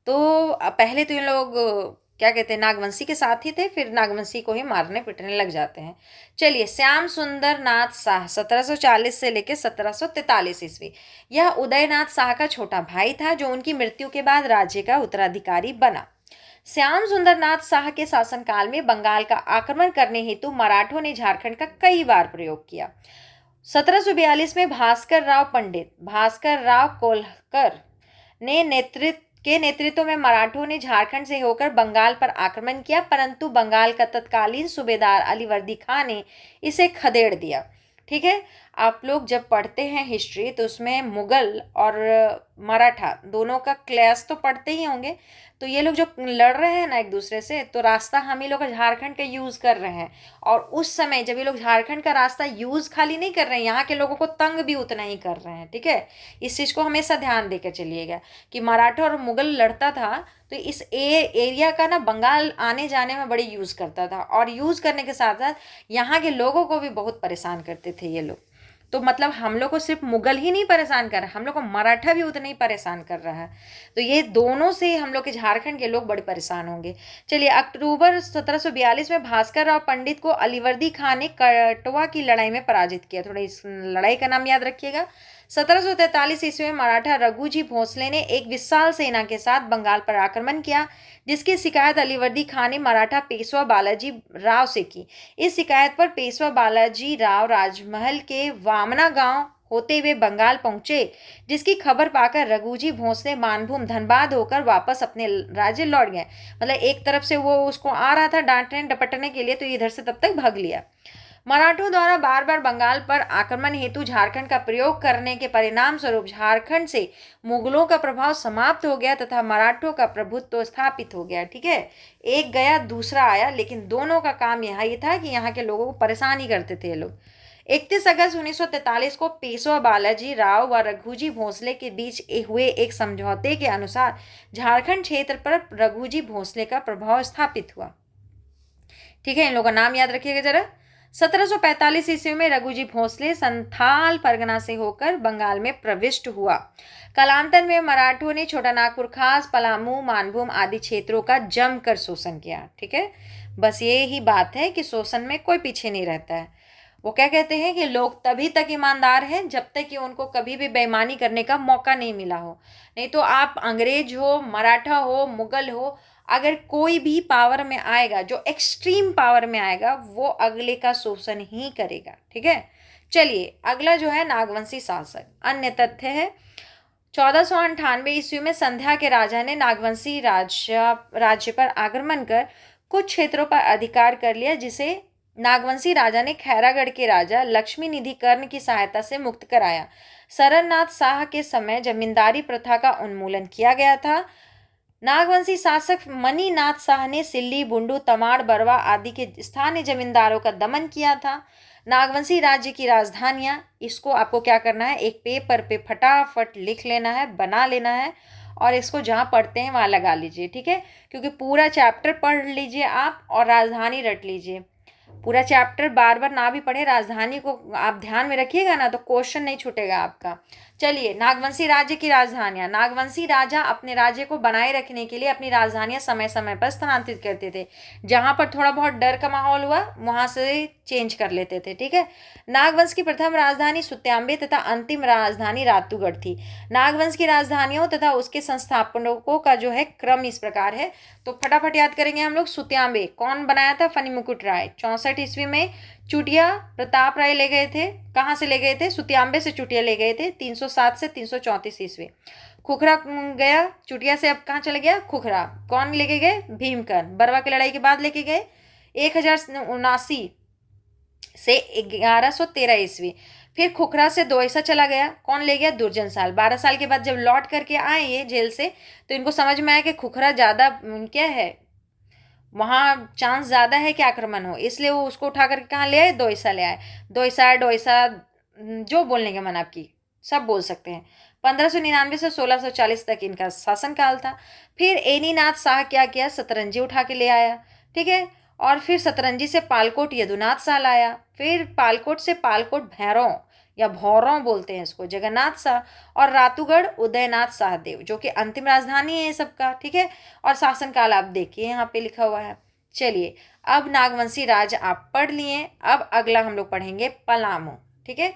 तो पहले तो इन लोग क्या कहते हैं, नागवंशी के साथ ही थे, फिर नागवंशी को ही मारने पिटने लग जाते हैं। चलिए, श्याम सुंदर नाथ शाह 1740 से लेकर 1743 ईस्वी। यह उदयनाथ शाह का छोटा भाई था, जो उनकी मृत्यु के बाद राज्य का उत्तराधिकारी बना। श्याम सुंदर नाथ शाह के शासनकाल में बंगाल का आक्रमण करने हेतु मराठों ने झारखंड का कई बार प्रयोग किया। 1742 में भास्कर राव कोल्हकर ने नेतृत्व में मराठों ने झारखंड से होकर बंगाल पर आक्रमण किया, परंतु बंगाल का तत्कालीन सूबेदार अलीवर्दी खां ने इसे खदेड़ दिया। ठीक है, आप लोग जब पढ़ते हैं हिस्ट्री तो उसमें मुगल और मराठा दोनों का क्लैश तो पढ़ते ही होंगे। तो ये लोग जो लड़ रहे हैं ना एक दूसरे से, तो रास्ता हम ही लोग झारखंड का यूज़ कर रहे हैं। और उस समय जब ये लोग झारखंड का रास्ता यूज़ खाली नहीं कर रहे हैं, यहाँ के लोगों को तंग भी उतना ही कर रहे हैं। ठीक है, इस चीज़ को हमेशा ध्यान देकर चलिएगा कि मराठा और मुगल लड़ता था तो इस एरिया का ना बंगाल आने जाने में बड़ी यूज़ करता था, और यूज़ करने के साथ साथ यहाँ के लोगों को भी बहुत परेशान करते थे ये लोग। तो मतलब हम लोग को सिर्फ मुगल ही नहीं परेशान कर रहा, हम लोग को मराठा भी उतना ही परेशान कर रहा है। तो ये दोनों से हम लोग के झारखंड के लोग बड़े परेशान होंगे। चलिए, अक्टूबर 1742 में भास्कर राव पंडित को अलीवर्दी खां ने कटवा की लड़ाई में पराजित किया। थोड़ा इस लड़ाई का नाम याद रखिएगा। 1743 ईस्वी में मराठा रघुजी भोसले ने एक विशाल सेना के साथ बंगाल पर आक्रमण किया, जिसकी शिकायत अलीवर्दी खां ने मराठा पेशवा बालाजी राव से की। इस शिकायत पर पेशवा बालाजी राव राजमहल के वामना गांव होते हुए बंगाल पहुंचे, जिसकी खबर पाकर रघुजी भोसले मानभूम धनबाद होकर वापस अपने राज्य लौट गए। मतलब एक तरफ से वो उसको आ रहा था डांटने डपटने के लिए, तो इधर से तब तक भाग लिया। मराठों द्वारा बार बार बंगाल पर आक्रमण हेतु झारखंड का प्रयोग करने के परिणाम स्वरूप झारखंड से मुगलों का प्रभाव समाप्त हो गया तथा मराठों का प्रभुत्व स्थापित हो गया। ठीक है, एक गया दूसरा आया, लेकिन दोनों का काम यहाँ ये था कि यहाँ के लोगों को परेशान ही करते थे ये लोग। 31 अगस्त 1943 को पेशवा बालाजी राव व रघुजी भोसले के बीच हुए एक समझौते के अनुसार झारखंड क्षेत्र पर रघुजी भोसले का प्रभाव स्थापित हुआ। ठीक है, इन लोगों का नाम याद रखिएगा जरा। 1745 ईस्वी में रघुजी भोसले संथाल परगना से होकर बंगाल में प्रविष्ट हुआ। कालांतर में मराठों ने छोटा नागपुर, खास पलामू, मानभूम आदि क्षेत्रों का जमकर शोषण किया। ठीक है, बस ये ही बात है कि शोषण में कोई पीछे नहीं रहता है। वो क्या कहते हैं कि लोग तभी तक ईमानदार हैं जब तक कि उनको कभी भी बेईमानी करने का मौका नहीं मिला हो। नहीं तो आप अंग्रेज हो, मराठा हो, मुगल हो, अगर कोई भी पावर में आएगा, जो एक्सट्रीम पावर में आएगा, वो अगले का शोषण ही करेगा। ठीक है, चलिए अगला जो है नागवंशी शासक। अन्य तथ्य है 1498 ईस्वी में संध्या के राजा ने नागवंशी राज्य पर आक्रमण कर कुछ क्षेत्रों पर अधिकार कर लिया, जिसे नागवंशी राजा ने खैरागढ़ के राजा लक्ष्मी निधि कर्ण की सहायता से मुक्त कराया। सरननाथ शाह के समय जमींदारी प्रथा का उन्मूलन किया गया था। नागवंशी शासक मणिनाथ शाह ने सिल्ली, बुंडू, तमाड़, बरवा आदि के स्थानीय जमींदारों का दमन किया था। नागवंशी राज्य की राजधानियां, इसको आपको क्या करना है, एक पेपर पे फटाफट लिख लेना है, बना लेना है, और इसको जहाँ पढ़ते हैं वहाँ लगा लीजिए। ठीक है, क्योंकि पूरा चैप्टर पढ़ लीजिए आप और राजधानी रट लीजिए। पूरा चैप्टर बार बार ना भी पढ़े, राजधानी को आप ध्यान में रखिएगा ना, तो क्वेश्चन नहीं छूटेगा आपका। चलिए, नागवंशी राज्य की राजधानियां। नागवंशी राजा अपने राज्य को बनाए रखने के लिए अपनी राजधानियां समय समय पर स्थानांतरित करते थे। जहां पर थोड़ा बहुत डर का माहौल हुआ वहां से चेंज कर लेते थे। ठीक है, नागवंश की प्रथम राजधानी सुत्यांबे तथा अंतिम राजधानी रातूगढ़ थी। नागवंश की राजधानियों तथा उसके संस्थापकों का जो है क्रम इस प्रकार है, तो फटाफट याद करेंगे हम लोग। सुत्यांबे कौन बनाया था? फनी मुकुट राय। 64 ईस्वी में चुटिया प्रताप राय ले गए थे। कहाँ से ले गए थे? सुत्यांबे से चुटिया ले गए थे 307 से 334 ईस्वी। खुखरा गया चुटिया से, अब कहाँ चले गया? खुखरा। कौन लेके गए? भीमकर्ण। बरवा की लड़ाई के बाद लेके गए 1079 से 1113 ईस्वी। फिर खुखरा से दोयसा चला गया। कौन ले गया? दुर्जन साल। 12 साल के बाद जब लौट करके आए ये जेल से, तो इनको समझ में आया कि खुखरा ज़्यादा क्या है, वहाँ चांस ज़्यादा है कि आक्रमण हो, इसलिए वो उसको उठा करके कहाँ ले आए? दोयसा ले आए। दोयसा जो बोलने के मन आपकी सब बोल सकते हैं। 1599 से 1640 तक इनका शासनकाल था। फिर एनीनाथ शाह क्या किया? सतरंजी उठा के ले आया। ठीक है, और फिर सतरंजी से पालकोट यदुनाथ शाह लाया। फिर पालकोट से पालकोट भैरव या भौरों बोलते हैं इसको, जगन्नाथ शाह, और रातूगढ़ उदयनाथ शाहदेव, जो कि अंतिम राजधानी है सबका। ठीक है, और शासनकाल आप देखिए यहाँ पे लिखा हुआ है। चलिए, अब नागवंशी राज आप पढ़ लिए, अब अगला हम लोग पढ़ेंगे पलामू। ठीक है,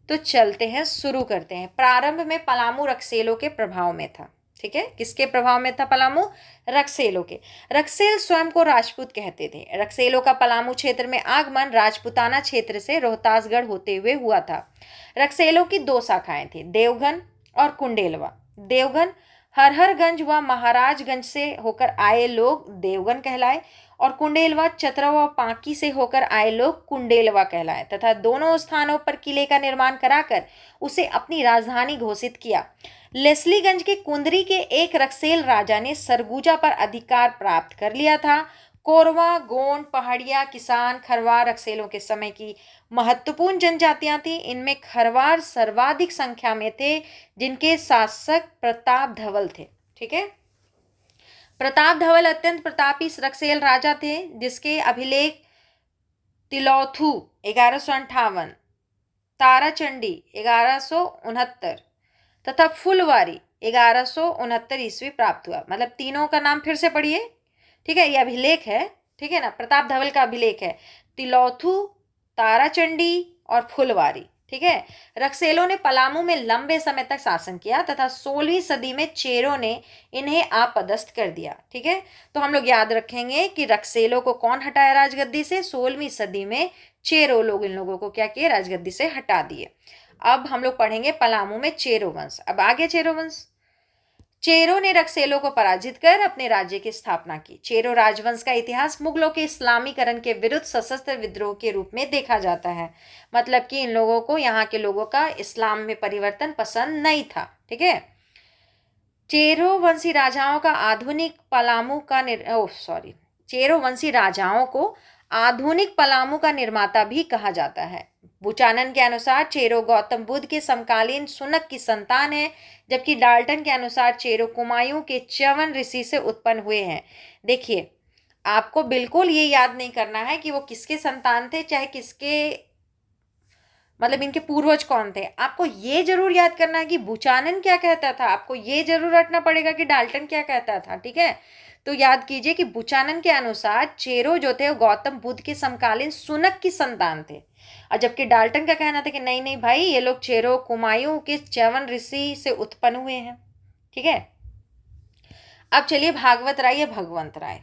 तो चलते हैं, शुरू करते हैं। प्रारंभ में पलामू रक्सेलों के प्रभाव में था। ठीक है, किसके प्रभाव में था पलामू? रक्सेलों के। रक्सेल स्वयं को राजपूत कहते थे। रक्सेलों का पलामू क्षेत्र में आगमन राजपुताना क्षेत्र से रोहतासगढ़ होते हुए हुआ था। रक्सेलों की दो शाखाएं थी, देवगन और कुंडेलवा। देवगन हरहरगंज व महाराजगंज से होकर आए लोग देवगन कहलाए, और कुंडेलवा, चतरा व पांकी से होकर आए लोग कुंडेलवा कहलाए तथा दोनों स्थानों पर किले का निर्माण कराकर उसे अपनी राजधानी घोषित किया। लेस्लीगंज के कुंदरी के एक रक्सेल राजा ने सरगुजा पर अधिकार प्राप्त कर लिया था। कोरवा, गोंड, पहाड़िया, किसान, खरवार रक्सेलों के समय की महत्वपूर्ण जनजातियां थी। इनमें खरवार सर्वाधिक संख्या में थे, जिनके शासक प्रताप धवल थे। ठीक है, प्रताप धवल अत्यंत प्रतापी रक्सेल राजा थे, जिसके अभिलेख तिलौथू 1158, ताराचंडी 1169 तथा फुलवारी 1169 ईस्वी प्राप्त हुआ। मतलब तीनों का नाम फिर से पढ़िए। ठीक है, ये अभिलेख है। ठीक है ना, प्रताप धवल का अभिलेख है। तिलौथू, ताराचंडी और फुलवारी। ठीक है, रक्सेलों ने पलामू में लंबे समय तक शासन किया तथा 16वीं सदी में चेरों ने इन्हें आपदस्थ कर दिया। ठीक है, तो हम लोग याद रखेंगे कि रक्सेलों को कौन हटाया राजगद्दी से? 16वीं सदी में चेरो लोग इन लोगों को क्या किए? राजगद्दी से हटा दिए। अब हम लोग पढ़ेंगे पलामू में चेरो वंश। अब आगे चेरो वंश। चेरो ने रक्सेलों को पराजित कर अपने राज्य की स्थापना की। चेरो राजवंश का इतिहास मुगलों के इस्लामीकरण के विरुद्ध सशस्त्र विद्रोह के रूप में देखा जाता है। मतलब कि इन लोगों को, यहाँ के लोगों का इस्लाम में परिवर्तन पसंद नहीं था। ठीक है, चेरो वंशी राजाओं का आधुनिक पलामू का चेरो वंशी राजाओं को आधुनिक पलामू का निर्माता भी कहा जाता है। बुचानन के अनुसार चेरो गौतम बुद्ध के समकालीन सुनक की संतान है, जबकि डाल्टन के अनुसार चेरो कुमायूं के च्यवन ऋषि से उत्पन्न हुए हैं। देखिए, आपको बिल्कुल ये याद नहीं करना है कि वो किसके संतान थे, चाहे किसके, मतलब इनके पूर्वज कौन थे। आपको ये जरूर याद करना है कि बुचानन क्या कहता था। आपको ये जरूर रटना पड़ेगा कि डाल्टन क्या कहता था। ठीक है, तो याद कीजिए कि बुचानन के अनुसार चेरो जो थे वो गौतम बुद्ध के समकालीन सुनक की संतान थे, और जबकि डाल्टन का कहना था कि नहीं नहीं भाई, ये लोग चेरो कुमायूं के च्यवन ऋषि से उत्पन्न हुए हैं। ठीक है, अब चलिए भागवत राय या भगवंत राय।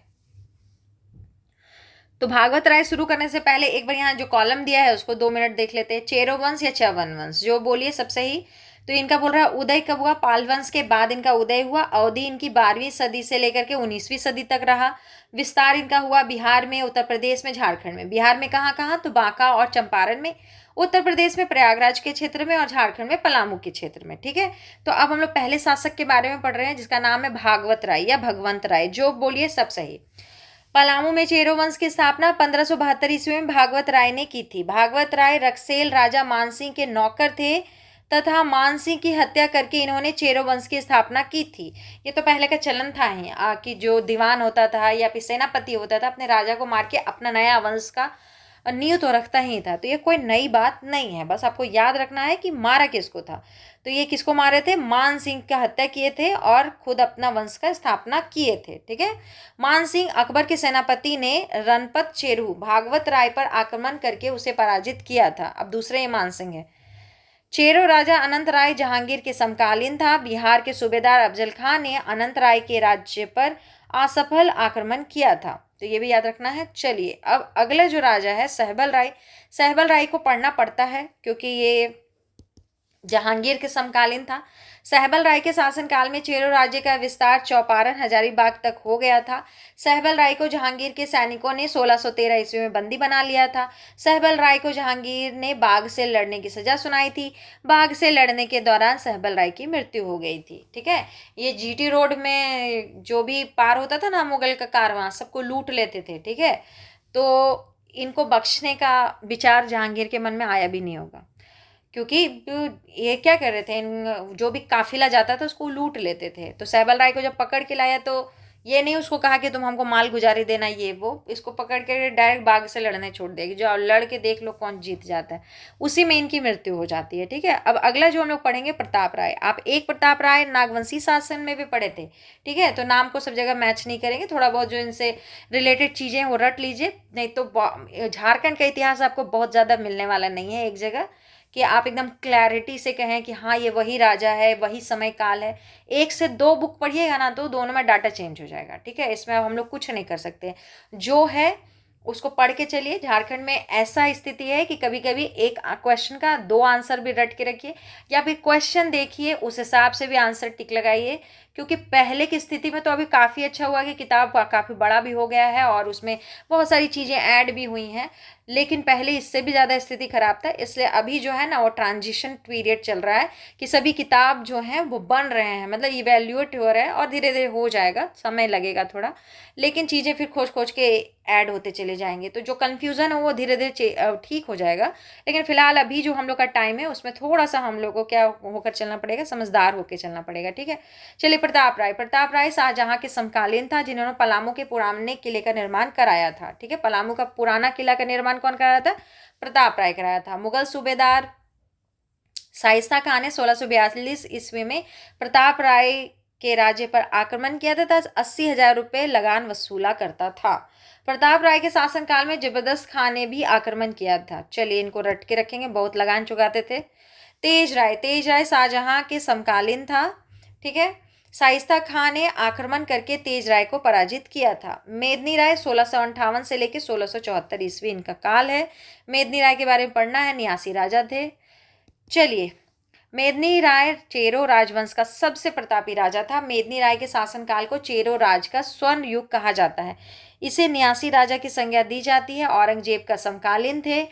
तो भागवत राय शुरू करने से पहले एक बार यहाँ जो कॉलम दिया है उसको 2 मिनट देख लेते हैं। चेरो वंश या च्यवन वंश, जो बोलिए सब सही। तो इनका बोल रहा है उदय कब हुआ? पाल वंश के बाद इनका उदय हुआ। अवधि इनकी 12वीं सदी से लेकर के 19वीं सदी तक रहा। विस्तार इनका हुआ बिहार में, उत्तर प्रदेश में, झारखंड में। बिहार में कहाँ कहाँ? तो बांका और चंपारण में। उत्तर प्रदेश में प्रयागराज के क्षेत्र में, और झारखंड में पलामू के क्षेत्र में। ठीक है, तो अब हम लोग पहले शासक के बारे में पढ़ रहे हैं, जिसका नाम है भागवत राय या भगवंत राय। जो बोलिए सब सही। पलामू में चेरो वंश की स्थापना 1572 ईस्वी में भागवत राय ने की थी। भागवत राय रक्सेल राजा मानसिंह के नौकर थे तथा मानसिंह की हत्या करके इन्होंने चेरो वंश की स्थापना की थी। ये तो पहले का चलन था ही कि जो दीवान होता था या फिर सेनापति होता था, अपने राजा को मार के अपना नया वंश का नींव तो रखता ही था। तो ये कोई नई बात नहीं है, बस आपको याद रखना है कि मारा किसको था। तो ये किसको मारे थे? मान सिंह का हत्या किए थे और खुद अपना वंश का स्थापना किए थे। ठीक है, मान सिंह अकबर के सेनापति ने रणपत चेरू भागवत राय पर आक्रमण करके उसे पराजित किया था। अब दूसरे ये मान सिंह है। चेरो राजा अनंत राय जहांगीर के समकालीन था। बिहार के सूबेदार अफजल खान ने अनंत राय के राज्य पर असफल आक्रमण किया था, तो ये भी याद रखना है। चलिए, अब अगला जो राजा है सहबल राय। सहबल राय को पढ़ना पड़ता है क्योंकि ये जहांगीर के समकालीन था। सहबल राय के शासनकाल में चेरो राज्य का विस्तार चौपारण हजारीबाग तक हो गया था। सहबल राय को जहांगीर के सैनिकों ने 1613 ईस्वी में बंदी बना लिया था। सहबल राय को जहांगीर ने बाघ से लड़ने की सजा सुनाई थी। बाघ से लड़ने के दौरान सहबल राय की मृत्यु हो गई थी। ठीक है, ये जीटी रोड में जो भी पार होता था ना मुगल का कारवां, सबको लूट लेते थे। ठीक है, तो इनको बख्शने का विचार जहांगीर के मन में आया भी नहीं होगा, क्योंकि ये क्या कर रहे थे, जो भी काफिला जाता था उसको लूट लेते थे। तो सहबल राय को जब पकड़ के लाया तो ये नहीं उसको कहा कि तुम हमको माल गुजारी देना, ये वो, इसको पकड़ के डायरेक्ट बाघ से लड़ने छोड़ देगी। जो लड़ के देख लो कौन जीत जाता है, उसी में इनकी मृत्यु हो जाती है। ठीक है, अब अगला जो हम लोग पढ़ेंगे प्रताप राय। आप एक प्रताप राय नागवंशी शासन में भी पढ़े थे। ठीक है, तो नाम को सब जगह मैच नहीं करेंगे, थोड़ा बहुत जो इनसे रिलेटेड चीज़ें वो रट लीजिए, नहीं तो झारखंड का इतिहास आपको बहुत ज़्यादा मिलने वाला नहीं है एक जगह कि आप एकदम क्लैरिटी से कहें कि हाँ ये वही राजा है, वही समय काल है। 1 से 2 बुक पढ़िएगा ना तो दोनों में डाटा चेंज हो जाएगा। ठीक है, इसमें अब हम लोग कुछ नहीं कर सकते। जो है उसको पढ़ के चलिए। झारखंड में ऐसा स्थिति है कि कभी कभी एक क्वेश्चन का 2 आंसर भी रट के रखिए, या फिर क्वेश्चन देखिए उस हिसाब से भी आंसर टिक लगाइए। क्योंकि पहले की स्थिति में तो अभी काफ़ी अच्छा हुआ कि किताब काफ़ी बड़ा भी हो गया है और उसमें बहुत सारी चीज़ें ऐड भी हुई हैं, लेकिन पहले इससे भी ज़्यादा स्थिति खराब था। इसलिए अभी जो है ना वो ट्रांजिशन पीरियड चल रहा है कि सभी किताब जो हैं वो बन रहे हैं, मतलब इवेल्युएट हो रहे हैं, और धीरे धीरे हो जाएगा, समय लगेगा थोड़ा, लेकिन चीज़ें फिर खोज खोज के ऐड होते चले जाएंगे। तो जो कन्फ्यूज़न है वो धीरे धीरे ठीक हो जाएगा। लेकिन फिलहाल अभी जो हम लोग का टाइम है उसमें थोड़ा सा हम लोग को क्या होकर चलना पड़ेगा, समझदार होकर चलना पड़ेगा, ठीक है। चलिए, प्रताप राय शाहजहां के समकालीन था, जिन्होंने पलामू के पुराने किले का निर्माण कराया था, ठीक है। पलामू का पुराना किला का निर्माण कौन कराया था? प्रताप राय कराया था। मुगल सूबेदार शाइस्ता खान ने 1642 ईस्वी में प्रताप राय के राज्य पर आक्रमण किया था, 80,000 रुपये लगान वसूला करता था। प्रताप राय के शासनकाल में जबरदस्त खान ने भी आक्रमण किया था। चलिए, इनको रट के रखेंगे, बहुत लगान चुकाते थे। तेज राय शाहजहां के समकालीन था, ठीक है। शाइस्ता खान ने आक्रमण करके तेज राय को पराजित किया था। मेदिनी राय 1658 से लेकर 1674 ईस्वी इनका काल है। मेदिनी राय के बारे में पढ़ना है, 89 राजा थे। चलिए, मेदिनी राय चेरो राजवंश का सबसे प्रतापी राजा था। मेदिनी राय के शासनकाल को चेरो राज का स्वर्ण युग कहा जाता है। इसे 89 राजा की संज्ञा दी जाती है। औरंगजेब का समकालीन थे।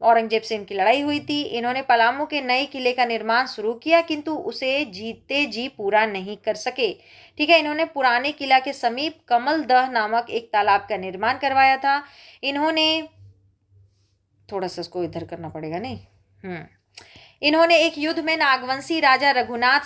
औरंगजेब से इनकी लड़ाई हुई थी। इन्होंने पलामू के नए किले का निर्माण शुरू किया, किंतु उसे जीते जी पूरा नहीं कर सके, ठीक है। इन्होंने पुराने किला के समीप कमलदह नामक एक तालाब का निर्माण करवाया था। इन्होंने थोड़ा सा इसको इधर करना पड़ेगा, नहीं, इन्होंने एक युद्ध में नागवंशी राजा रघुनाथ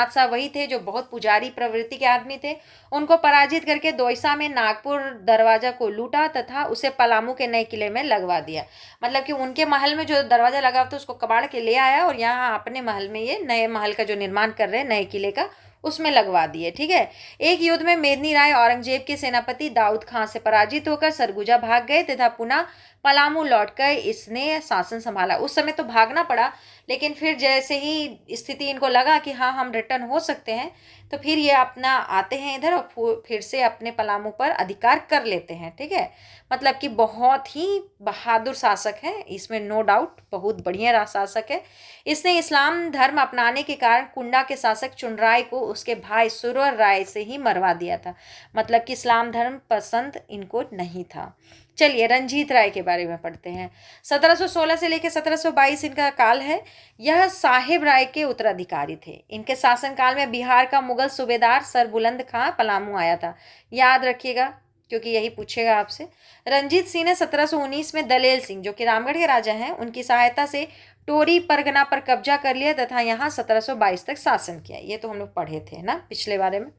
शाह वही थे जो बहुत पुजारी प्रवृत्ति के आदमी थे, उनको पराजित करके दोयसा में नागपुर दरवाजा को लूटा तथा उसे पलामू के नए किले में लगवा दिया। मतलब कि उनके महल में जो दरवाजा लगा था उसको कबाड़ के ले आया और यहाँ अपने महल में ये नए महल का जो निर्माण कर रहे हैं नए किले का, उसमें लगवा दिए, ठीक है। एक युद्ध में मेदिनी राय औरंगजेब के सेनापति दाऊद खां से पराजित होकर सरगुजा भाग गए तथा पुनः पलामू लौटकर इसने शासन संभाला। उस समय तो भागना पड़ा, लेकिन फिर जैसे ही स्थिति इनको लगा कि हाँ हम रिटर्न हो सकते हैं, तो फिर ये अपना आते हैं इधर और फिर से अपने पलामू पर अधिकार कर लेते हैं, ठीक है। मतलब कि बहुत ही बहादुर शासक है, इसमें नो डाउट, बहुत बढ़िया शासक है। इसने इस्लाम धर्म अपनाने के कारण कुंडा के शासक चुनराय को उसके भाई सुरवर राय से ही मरवा दिया था। मतलब कि इस्लाम धर्म पसंद इनको नहीं था। चलिए, रंजीत राय के बारे में पढ़ते हैं। 1716 से लेकर 1722 इनका काल है। यह साहिब राय के उत्तराधिकारी थे। इनके शासनकाल में बिहार का मुगल सूबेदार सरबुलंद खां पलामू आया था, याद रखिएगा क्योंकि यही पूछेगा आपसे। रंजीत सिंह ने 1719 में दलेल सिंह जो कि रामगढ़ के राजा हैं उनकी सहायता से टोरी परगना पर कब्जा कर लिया तथा यहाँ 1722 तक शासन किया। ये तो हम लोग पढ़े थे ना पिछले बारे में।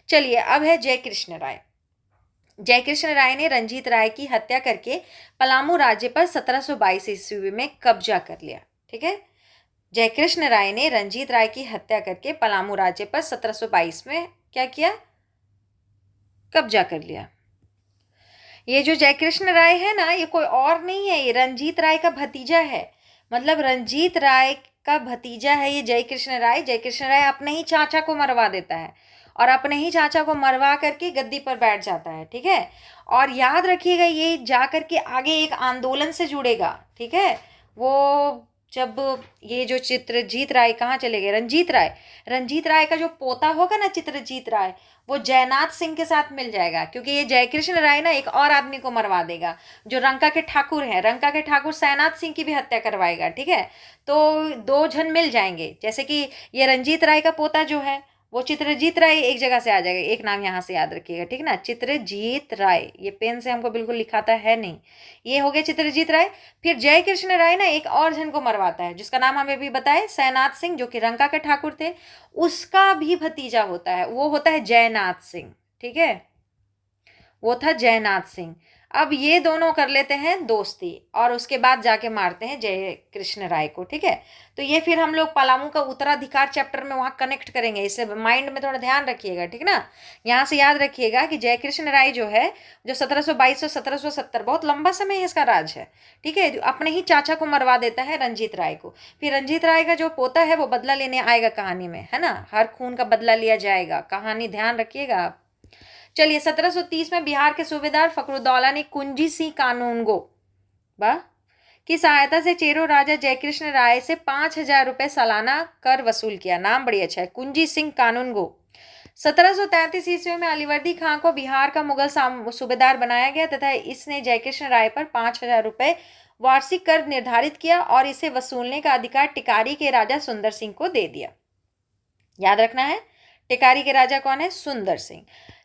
चलिए, अब है जयकृष्ण राय। जयकृष्ण राय ने रंजीत राय की हत्या करके पलामू राज्य पर 1722 ईस्वी में कब्जा कर लिया, ठीक है। जयकृष्ण राय ने रंजीत राय की हत्या करके पलामू राज्य पर 1722 में क्या किया? कब्जा कर लिया। ये जो जयकृष्ण राय है ना, ये कोई और नहीं है, ये रंजीत राय का भतीजा है। मतलब रंजीत राय का भतीजा है ये जयकृष्ण राय। जयकृष्ण राय अपने ही चाचा को मरवा देता है और अपने ही चाचा को मरवा करके गद्दी पर बैठ जाता है, ठीक है। और याद रखिएगा ये जा करके आगे एक आंदोलन से जुड़ेगा, ठीक है। वो जब ये जो चित्रजीत राय कहाँ चले गए, रंजीत राय का जो पोता होगा ना चित्रजीत राय, वो जयनाथ सिंह के साथ मिल जाएगा, क्योंकि ये जयकृष्ण राय ना एक और आदमी को मरवा देगा जो रंका के ठाकुर हैं। रंका के ठाकुर सैनाथ सिंह की भी हत्या करवाएगा, ठीक है। तो दो जन मिल जाएंगे, जैसे कि ये रंजीत राय का पोता जो है वो चित्रजीत राय एक जगह से आ जाएगा, एक नाम यहाँ से याद रखिएगा, ठीक ना, चित्रजीत राय। ये पेन से हमको बिल्कुल लिखाता है नहीं, ये हो गया चित्रजीत राय। फिर जय कृष्ण राय ना एक और जन को मरवाता है जिसका नाम हमें भी बताए, सैनाथ सिंह, जो कि रंका के ठाकुर थे। उसका भी भतीजा होता है, वो होता है जयनाथ सिंह, ठीक है, वो था जयनाथ सिंह। अब ये दोनों कर लेते हैं दोस्ती और उसके बाद जाके मारते हैं जय कृष्ण राय को, ठीक है। तो ये फिर हम लोग पलामू का उत्तराधिकार चैप्टर में वहाँ कनेक्ट करेंगे, इसे माइंड में थोड़ा ध्यान रखिएगा, ठीक ना। यहाँ से याद रखिएगा कि जय कृष्ण राय जो है, जो 1722 से 1770, बहुत लंबा समय है इसका राज है, ठीक है। अपने ही चाचा को मरवा देता है रंजीत राय को। फिर रंजीत राय का जो पोता है वो बदला लेने आएगा कहानी में, है ना, हर खून का बदला लिया जाएगा, कहानी ध्यान रखिएगा आप। चलिए 1730 में बिहार के सूबेदार फखरुद्दौला ने कुंजी सिंह कानूनगो वाह की सहायता से चेरो राजा जयकृष्ण राय से 5,000 रुपए सालाना कर वसूल किया। नाम बड़ी अच्छा है, कुंजी सिंह कानूनगो। 1733 ईस्वी में अलीवर्दी खां को बिहार का मुगल सूबेदार बनाया गया तथा इसने जयकृष्ण राय पर 5,000 रुपए वार्षिक कर निर्धारित किया और इसे वसूलने का अधिकार टिकारी के राजा सुंदर सिंह को दे दिया। याद रखना है, टिकारी के राजा कौन है? सुंदर सिंह।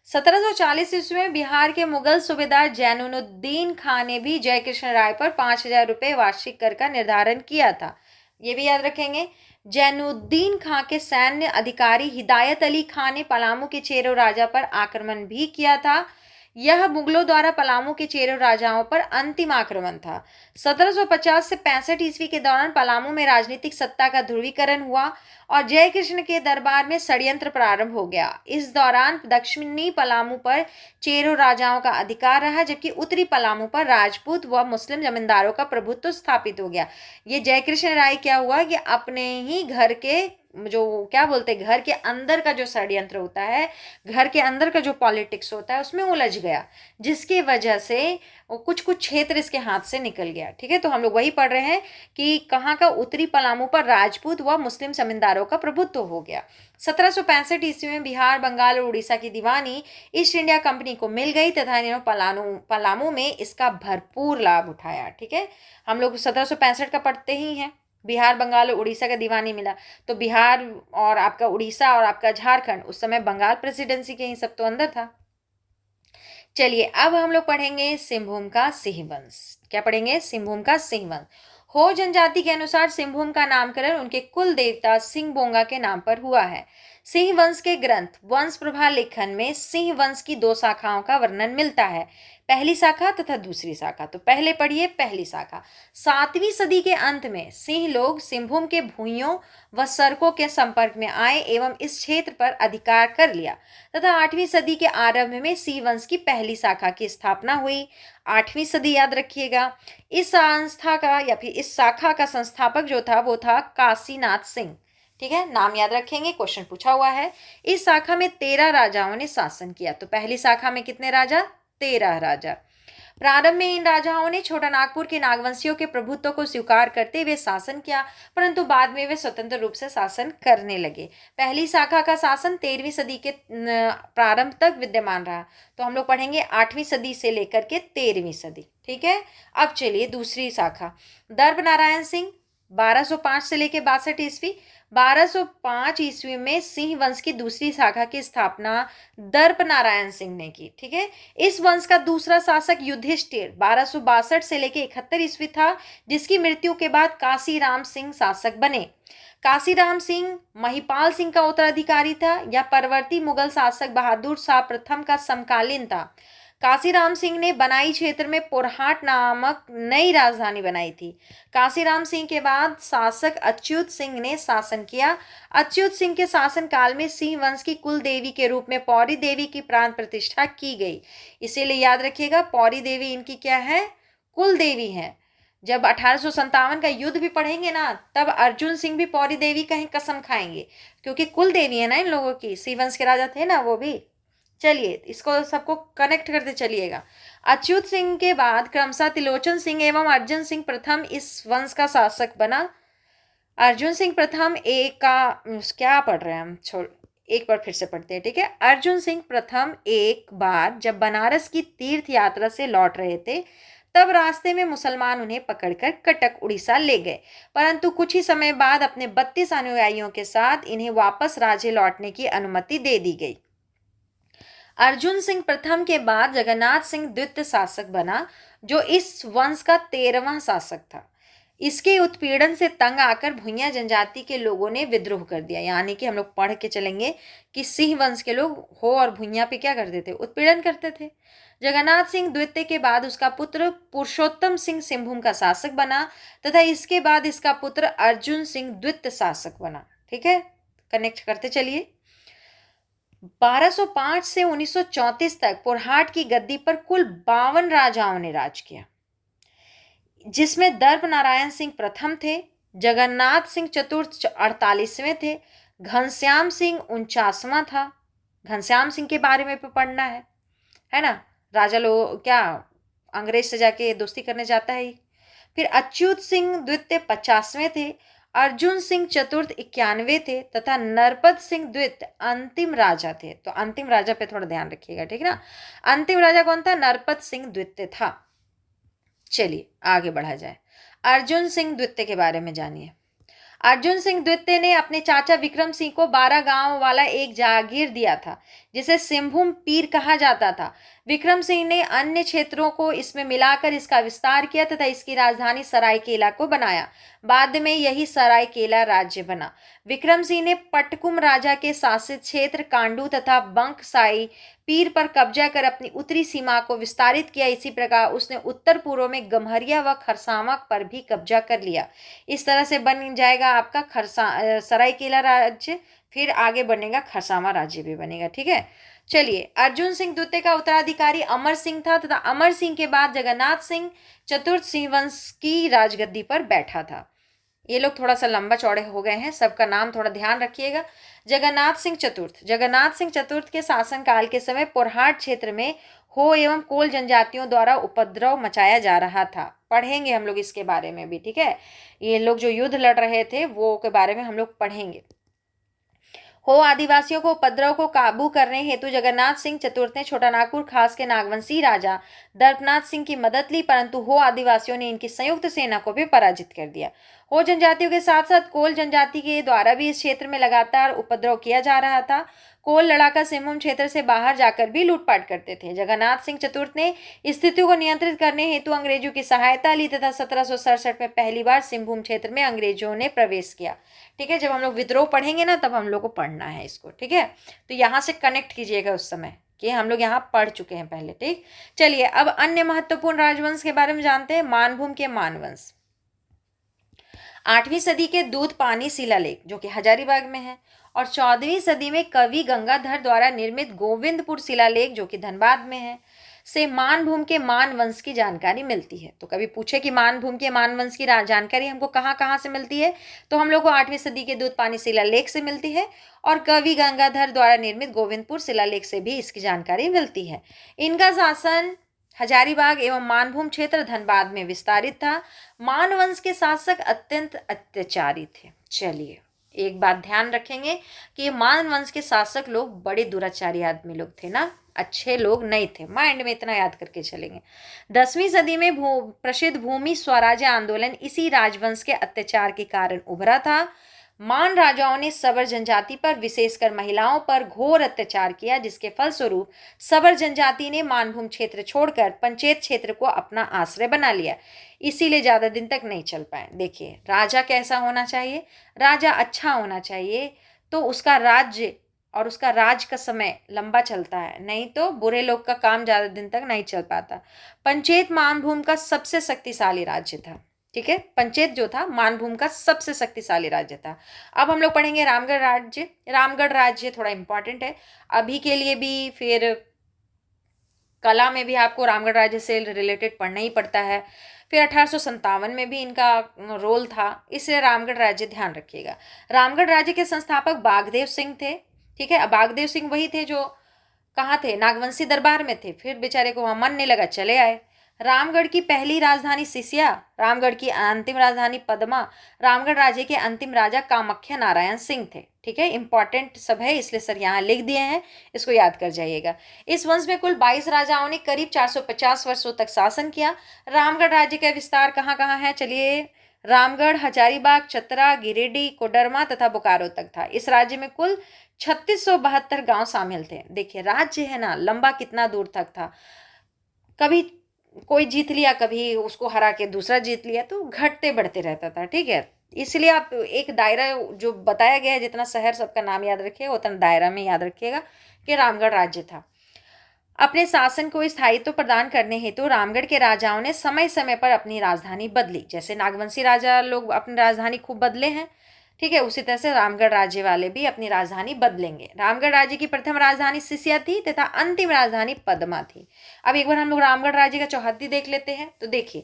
1740 ईस्वी में बिहार के मुगल सूबेदार जैनुद्दीन खान ने भी जयकृष्ण राय पर 5,000 रुपए वार्षिक कर का निर्धारण किया था। ये भी याद रखेंगे। जैनुद्दीन खां के सैन्य अधिकारी हिदायत अली खान ने पलामू के चेरो राजा पर आक्रमण भी किया था। यह मुगलों द्वारा पलामू के चेरो राजाओं पर अंतिम आक्रमण था। 1750 से 65 ईस्वी के दौरान पलामू में राजनीतिक सत्ता का ध्रुवीकरण हुआ और जयकृष्ण के दरबार में षड्यंत्र प्रारंभ हो गया। इस दौरान दक्षिणी पलामू पर चेरो राजाओं का अधिकार रहा जबकि उत्तरी पलामू पर राजपूत व मुस्लिम जमींदारों का प्रभुत्व स्थापित हो गया। ये जयकृष्ण राय क्या हुआ कि अपने ही घर के जो क्या बोलते हैं, घर के अंदर का जो षड्यंत्र होता है, घर के अंदर का जो पॉलिटिक्स होता है उसमें उलझ गया, जिसकी वजह से कुछ कुछ क्षेत्र इसके हाथ से निकल गया। ठीक है, तो हम लोग वही पढ़ रहे हैं कि कहाँ का उत्तरी पलामू पर राजपूत व मुस्लिम जमींदारों का प्रभुत्व हो गया। 1765 ईस्वी में बिहार, बंगाल और उड़ीसा की दीवानी ईस्ट इंडिया कंपनी को मिल गई तथा इन्होंने पलामू में इसका भरपूर लाभ उठाया। ठीक है, हम लोग 1765 का पढ़ते ही हैं। बिहार, बंगाल और उड़ीसा का दीवानी मिला, तो बिहार और आपका उड़ीसा और आपका झारखंड, उस समय बंगाल प्रेसिडेंसी के ही सब तो अंदर था। चलिए अब हम लोग पढ़ेंगे सिंहभूम का सिंह वंश। क्या पढ़ेंगे? सिंहभूम का सिंह वंश। हो जनजाति के अनुसार सिंहभूम का नामकरण उनके कुल देवता सिंह बोंगा के नाम पर हुआ है। सिंह वंश के ग्रंथ वंश प्रभा लेखन में सिंह वंश की 2 शाखाओं का वर्णन मिलता है, पहली शाखा तथा दूसरी शाखा। तो पहले पढ़िए पहली शाखा। 7वीं सदी के अंत में सिंह लोग सिंहभूम के भूइयों व सड़कों के संपर्क में आए एवं इस क्षेत्र पर अधिकार कर लिया तथा 8वीं सदी के आरंभ में सिंह वंश की पहली शाखा की स्थापना हुई। 8वीं सदी याद रखिएगा। इस संस्था का या फिर इस शाखा का संस्थापक जो था वो था काशीनाथ सिंह। ठीक है, नाम याद रखेंगे, क्वेश्चन पूछा हुआ है। इस शाखा में 13 राजाओं ने शासन किया। तो पहली शाखा में कितने राजा? 13 राजा। प्रारंभ में इन राजाओं ने छोटा नागपुर के नागवंशियों के प्रभुत्व को स्वीकार करते हुए शासन किया, परंतु बाद में वे स्वतंत्र रूप से शासन करने लगे। पहली शाखा का शासन 13वीं सदी के प्रारंभ तक विद्यमान रहा। तो हम लोग पढ़ेंगे 8वीं सदी से लेकर के 13वीं सदी। ठीक है, अब चलिए दूसरी शाखा। दर्प नारायण सिंह 1205 से लेकर 62 ईस्वी। 1205 ईस्वी में सिंह वंश की दूसरी शाखा की स्थापना दर्प नारायण सिंह ने की। ठीक है, इस वंश का दूसरा शासक युधिष्ठिर 1262 से लेकर 71 ईस्वी था, जिसकी मृत्यु के बाद काशीराम सिंह शासक बने। काशीराम सिंह महिपाल सिंह का उत्तराधिकारी था या परवर्ती मुगल शासक बहादुर शाह प्रथम का समकालीन था। काशीराम सिंह ने बनाई क्षेत्र में पुरहाट नामक नई राजधानी बनाई थी। काशीराम सिंह के बाद शासक अच्युत सिंह ने शासन किया। अच्युत सिंह के शासन काल में सिंह वंश की कुल देवी के रूप में पौरी देवी की प्राण प्रतिष्ठा की गई। इसीलिए याद रखिएगा, पौरी देवी इनकी क्या है? कुल देवी है। जब 1857 का युद्ध भी पढ़ेंगे ना, तब अर्जुन सिंह भी पौरी देवी का ही कसम खाएंगे, क्योंकि कुल देवी है ना इन लोगों की। सिंह वंश के राजा थे ना वो भी। चलिए इसको सबको कनेक्ट करते चलिएगा। अच्युत सिंह के बाद क्रमशः त्रिलोचन सिंह एवं अर्जुन सिंह प्रथम इस वंश का शासक बना। अर्जुन सिंह प्रथम एक का क्या पढ़ रहे हैं हम, छोड़ एक बार फिर से पढ़ते हैं। ठीक है, अर्जुन सिंह प्रथम एक बार जब बनारस की तीर्थ यात्रा से लौट रहे थे, तब रास्ते में मुसलमान उन्हें पकड़कर कटक उड़ीसा ले गए, परंतु कुछ ही समय बाद अपने 32 अनुयायियों के साथ इन्हें वापस राज्य लौटने की अनुमति दे दी गई। अर्जुन सिंह प्रथम के बाद जगन्नाथ सिंह द्वितीय शासक बना, जो इस वंश का 13वां शासक था। इसके उत्पीड़न से तंग आकर भुइयां जनजाति के लोगों ने विद्रोह कर दिया। यानी कि हम लोग पढ़ के चलेंगे कि सिंह वंश के लोग हो और भुइयां पे क्या करते थे? उत्पीड़न करते थे। जगन्नाथ सिंह द्वितीय के बाद उसका पुत्र पुरुषोत्तम सिंह सिंहभूम का शासक बना तथा इसके बाद इसका पुत्र अर्जुन सिंह द्वितीय शासक बना। ठीक है, कनेक्ट करते चलिए। 1205 से 1934 तक पुरहाट की गद्दी पर कुल 52 राजाओं ने राज किया, जिसमें दर्प नारायण सिंह प्रथम थे, जगन्नाथ सिंह चतुर्थ 48वें थे, घनश्याम सिंह 49वां था। घनश्याम सिंह के बारे में पढ़ना है। है ना। राजा लोग क्या अंग्रेज से जाके दोस्ती करने जाता है। फिर अच्युत सिंह द्वितीय 50वें थे, अर्जुन सिंह चतुर्थ 91 थे तथा नरपत सिंह द्वितीय अंतिम राजा थे। तो अंतिम राजा पे थोड़ा ध्यान रखिएगा, ठीक है ना। अंतिम राजा कौन था? नरपत सिंह द्वितीय था। चलिए आगे बढ़ा जाए। अर्जुन सिंह द्वितीय के बारे में जानिए। अर्जुन सिंह द्वितीय ने अपने चाचा विक्रम सिंह को 12 गांव वाला एक जागीर दिया था जिसे सिंहभूम पीर कहा जाता था। विक्रम सिंह ने अन्य क्षेत्रों को इसमें मिलाकर इसका विस्तार किया तथा इसकी राजधानी सरायकेला को बनाया। बाद में यही सरायकेला राज्य बना। विक्रम सिंह ने पटकुम राजा के शासित क्षेत्र कांडू तथा बंकसाई पीर पर कब्जा कर अपनी उत्तरी सीमा को विस्तारित किया। इसी प्रकार उसने उत्तर पूर्व में गम्हरिया व खरसावां पर भी कब्जा कर लिया। इस तरह से बन जाएगा आपका सरायकेला राज्य, फिर आगे बनेगा खरसावां राज्य भी बनेगा, ठीक है। चलिए, अर्जुन सिंह द्वितीय का उत्तराधिकारी अमर सिंह था तथा अमर सिंह के बाद जगन्नाथ सिंह चतुर्थ सिंह वंश की राजगद्दी पर बैठा था। ये लोग थोड़ा सा लंबा चौड़े हो गए हैं, सबका नाम थोड़ा ध्यान रखिएगा। जगन्नाथ सिंह चतुर्थ के शासन काल के समय पुरहाट क्षेत्र में हो एवं कोल जनजातियों द्वारा उपद्रव मचाया जा रहा था। पढ़ेंगे हम लोग इसके बारे में भी, ठीक है। ये लोग जो युद्ध लड़ रहे थे वो के बारे में हम लोग पढ़ेंगे। हो आदिवासियों को उपद्रव को काबू करने हेतु जगन्नाथ सिंह चतुर्थ ने छोटा नागपुर खास के नागवंशी राजा दर्पनाथ सिंह की मदद ली, परंतु हो आदिवासियों ने इनकी संयुक्त सेना को भी पराजित कर दिया। हो जनजातियों के साथ साथ कोल जनजाति के द्वारा भी इस क्षेत्र में लगातार उपद्रव किया जा रहा था। कोल लड़ाका सिंहभूम क्षेत्र से बाहर जाकर भी लूटपाट करते थे। जगन्नाथ सिंह चतुर्थ ने स्थिति को नियंत्रित करने हेतु अंग्रेजों की सहायता ली तथा 1767 में पहली बार सिंहभूम क्षेत्र में अंग्रेजों ने प्रवेश किया, ठीक है। जब हम लोग विद्रोह पढ़ेंगे ना तब हम लोग को पढ़ना है इसको, ठीक है। तो यहाँ से कनेक्ट कीजिएगा उस समय कि हम लोग यहाँ पढ़ चुके हैं पहले, ठीक। चलिए अब अन्य महत्वपूर्ण राजवंश के बारे में जानते हैं। मानभूम के मानवंश 8वीं सदी के दूध पानी शिलालेख जो कि हजारीबाग में है, और 14वीं सदी में कवि गंगाधर द्वारा निर्मित गोविंदपुर शिलालेख जो कि धनबाद में है, से मानभूम के मानवंश की जानकारी मिलती है। तो कभी पूछे कि मानभूम के मानवंश की जानकारी हमको कहाँ कहाँ से मिलती है, तो हम लोग को 8वीं सदी के दूध पानी शिलालेख से मिलती है, और कवि गंगाधर द्वारा निर्मित गोविंदपुर शिलालेख से भी इसकी जानकारी मिलती है। इनका शासन हजारीबाग एवं मानभूम क्षेत्र धनबाद में विस्तारित था। मानवंश के शासक अत्यंत अत्याचारी थे। चलिए एक बात ध्यान रखेंगे कि मानवंश के शासक लोग बड़े दुराचारी आदमी लोग थे ना, अच्छे लोग नहीं थे। माइंड में इतना याद करके चलेंगे। 10वीं सदी में प्रसिद्ध भूमि स्वराज्य आंदोलन इसी राजवंश के अत्याचार के कारण उभरा था। मान राजाओं ने सबर जनजाति पर विशेषकर महिलाओं पर घोर अत्याचार किया, जिसके फलस्वरूप सबर जनजाति ने मानभूम क्षेत्र छोड़कर पंचेत क्षेत्र को अपना आश्रय बना लिया। इसीलिए ज्यादा दिन तक नहीं चल पाए। देखिए राजा कैसा होना चाहिए, राजा अच्छा होना चाहिए तो उसका राज्य और उसका राज का समय लंबा चलता है, नहीं तो बुरे लोग का काम ज्यादा दिन तक नहीं चल पाता। पंचेत मानभूम का सबसे शक्तिशाली राज्य था, ठीक है। पंचेत जो था मानभूम का सबसे शक्तिशाली राज्य था। अब हम लोग पढ़ेंगे रामगढ़ राज्य। रामगढ़ राज्य थोड़ा इंपॉर्टेंट है अभी के लिए भी, फिर कला में भी आपको रामगढ़ राज्य से रिलेटेड पढ़ना ही पड़ता है। फिर 1857 में भी इनका रोल था, इसलिए रामगढ़ राज्य ध्यान रखिएगा। रामगढ़ राज्य के संस्थापक बागदेव सिंह थे, ठीक है। बागदेव सिंह वही थे जो कहाँ थे, नागवंशी दरबार में थे। फिर बेचारे को वहाँ मन नहीं लगा, चले आए। रामगढ़ की पहली राजधानी सिसिया, रामगढ़ की अंतिम राजधानी पदमा, रामगढ़ राज्य के अंतिम राजा कामाख्या नारायण सिंह थे, ठीक है। इंपॉर्टेंट सब है इसलिए सर यहाँ लिख दिए हैं, इसको याद कर जाइएगा। इस वंश में कुल 22 राजाओं ने करीब 450 वर्षों तक शासन किया। रामगढ़ राज्य का विस्तार कहाँ कहाँ है, चलिए। रामगढ़, हजारीबाग, चतरा, गिरिडीह, कोडरमा तथा बोकारो तक था। इस राज्य में कुल 3672 गांव शामिल थे। देखिए राज्य है ना लंबा कितना दूर तक था, कभी कोई जीत लिया, कभी उसको हरा के दूसरा जीत लिया, तो घटते बढ़ते रहता था, ठीक है। इसलिए आप एक दायरा जो बताया गया है, जितना शहर सबका नाम याद रखिएगा उतना दायरा में याद रखिएगा कि रामगढ़ राज्य था। अपने शासन को स्थायित्व प्रदान करने हेतु रामगढ़ के राजाओं ने समय समय पर अपनी राजधानी बदली। जैसे नागवंशी राजा लोग अपनी राजधानी खूब बदले हैं, ठीक है, उसी तरह से रामगढ़ राज्य वाले भी अपनी राजधानी बदलेंगे। रामगढ़ राज्य की प्रथम राजधानी सिसिया थी तथा अंतिम राजधानी पदमा थी। अब एक बार हम लोग रामगढ़ राज्य का चौहद्दी देख लेते हैं। तो देखिए